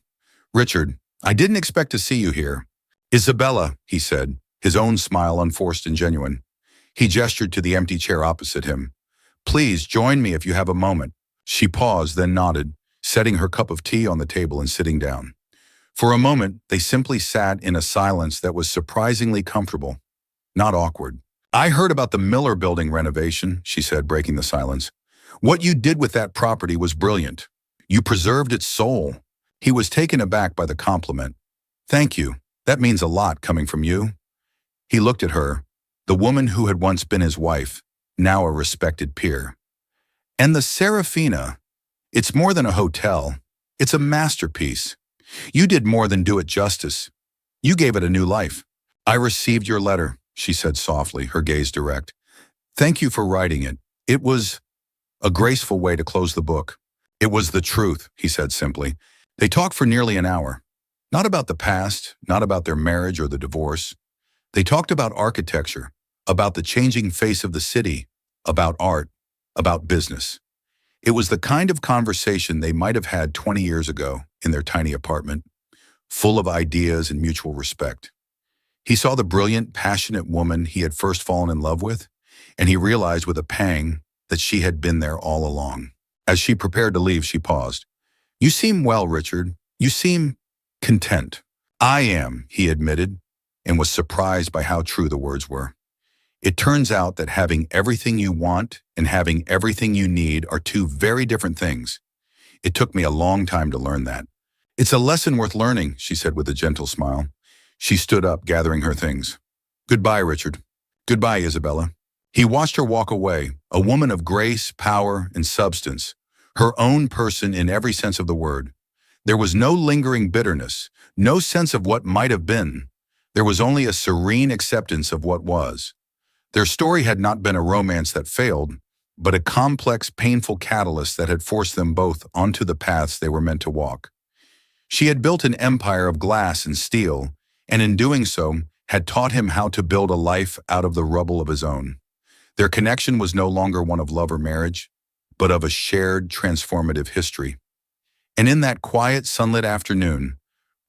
"Richard, I didn't expect to see you here. Isabella, he said, his own smile unforced and genuine. He gestured to the empty chair opposite him. Please join me if you have a moment. She paused, then nodded, setting her cup of tea on the table and sitting down. For a moment, they simply sat in a silence that was surprisingly comfortable, not awkward. I heard about the Miller building renovation, she said, breaking the silence. What you did with that property was brilliant. You preserved its soul. He was taken aback by the compliment. Thank you. That means a lot coming from you. He looked at her, the woman who had once been his wife, now a respected peer. And the Serafina, it's more than a hotel. It's a masterpiece. You did more than do it justice. You gave it a new life. I received your letter, she said softly, her gaze direct. Thank you for writing it. It was a graceful way to close the book. It was the truth, he said simply. They talked for nearly an hour. Not about the past, not about their marriage or the divorce. They talked about architecture, about the changing face of the city, about art, about business. It was the kind of conversation they might have had 20 years ago in their tiny apartment, full of ideas and mutual respect. He saw the brilliant, passionate woman he had first fallen in love with, and he realized with a pang that she had been there all along. As she prepared to leave, she paused. You seem well, Richard. You seem content. I am, he admitted, and was surprised by how true the words were. It turns out that having everything you want and having everything you need are two very different things. It took me a long time to learn that. It's a lesson worth learning, she said with a gentle smile. She stood up, gathering her things. Goodbye, Richard. Goodbye, Isabella. He watched her walk away, a woman of grace, power, and substance, her own person in every sense of the word. There was no lingering bitterness, no sense of what might have been. There was only a serene acceptance of what was. Their story had not been a romance that failed, but a complex, painful catalyst that had forced them both onto the paths they were meant to walk. She had built an empire of glass and steel, and in doing so, had taught him how to build a life out of the rubble of his own. Their connection was no longer one of love or marriage, but of a shared, transformative history. And in that quiet, sunlit afternoon,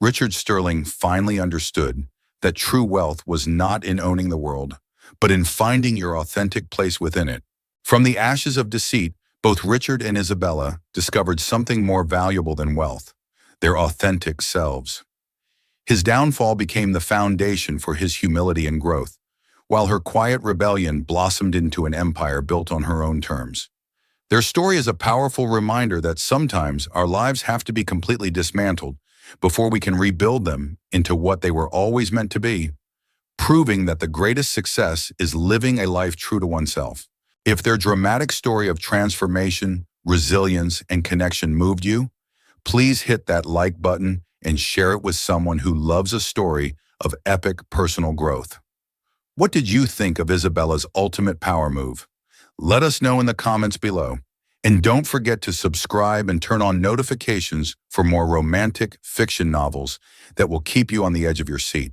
Richard Sterling finally understood that true wealth was not in owning the world, but in finding your authentic place within it. From the ashes of deceit, both Richard and Isabella discovered something more valuable than wealth, their authentic selves. His downfall became the foundation for his humility and growth, while her quiet rebellion blossomed into an empire built on her own terms. Their story is a powerful reminder that sometimes our lives have to be completely dismantled before we can rebuild them into what they were always meant to be, proving that the greatest success is living a life true to oneself. If their dramatic story of transformation, resilience, and connection moved you, please hit that like button and share it with someone who loves a story of epic personal growth. What did you think of Isabella's ultimate power move? Let us know in the comments below. And don't forget to subscribe and turn on notifications for more romantic fiction novels that will keep you on the edge of your seat.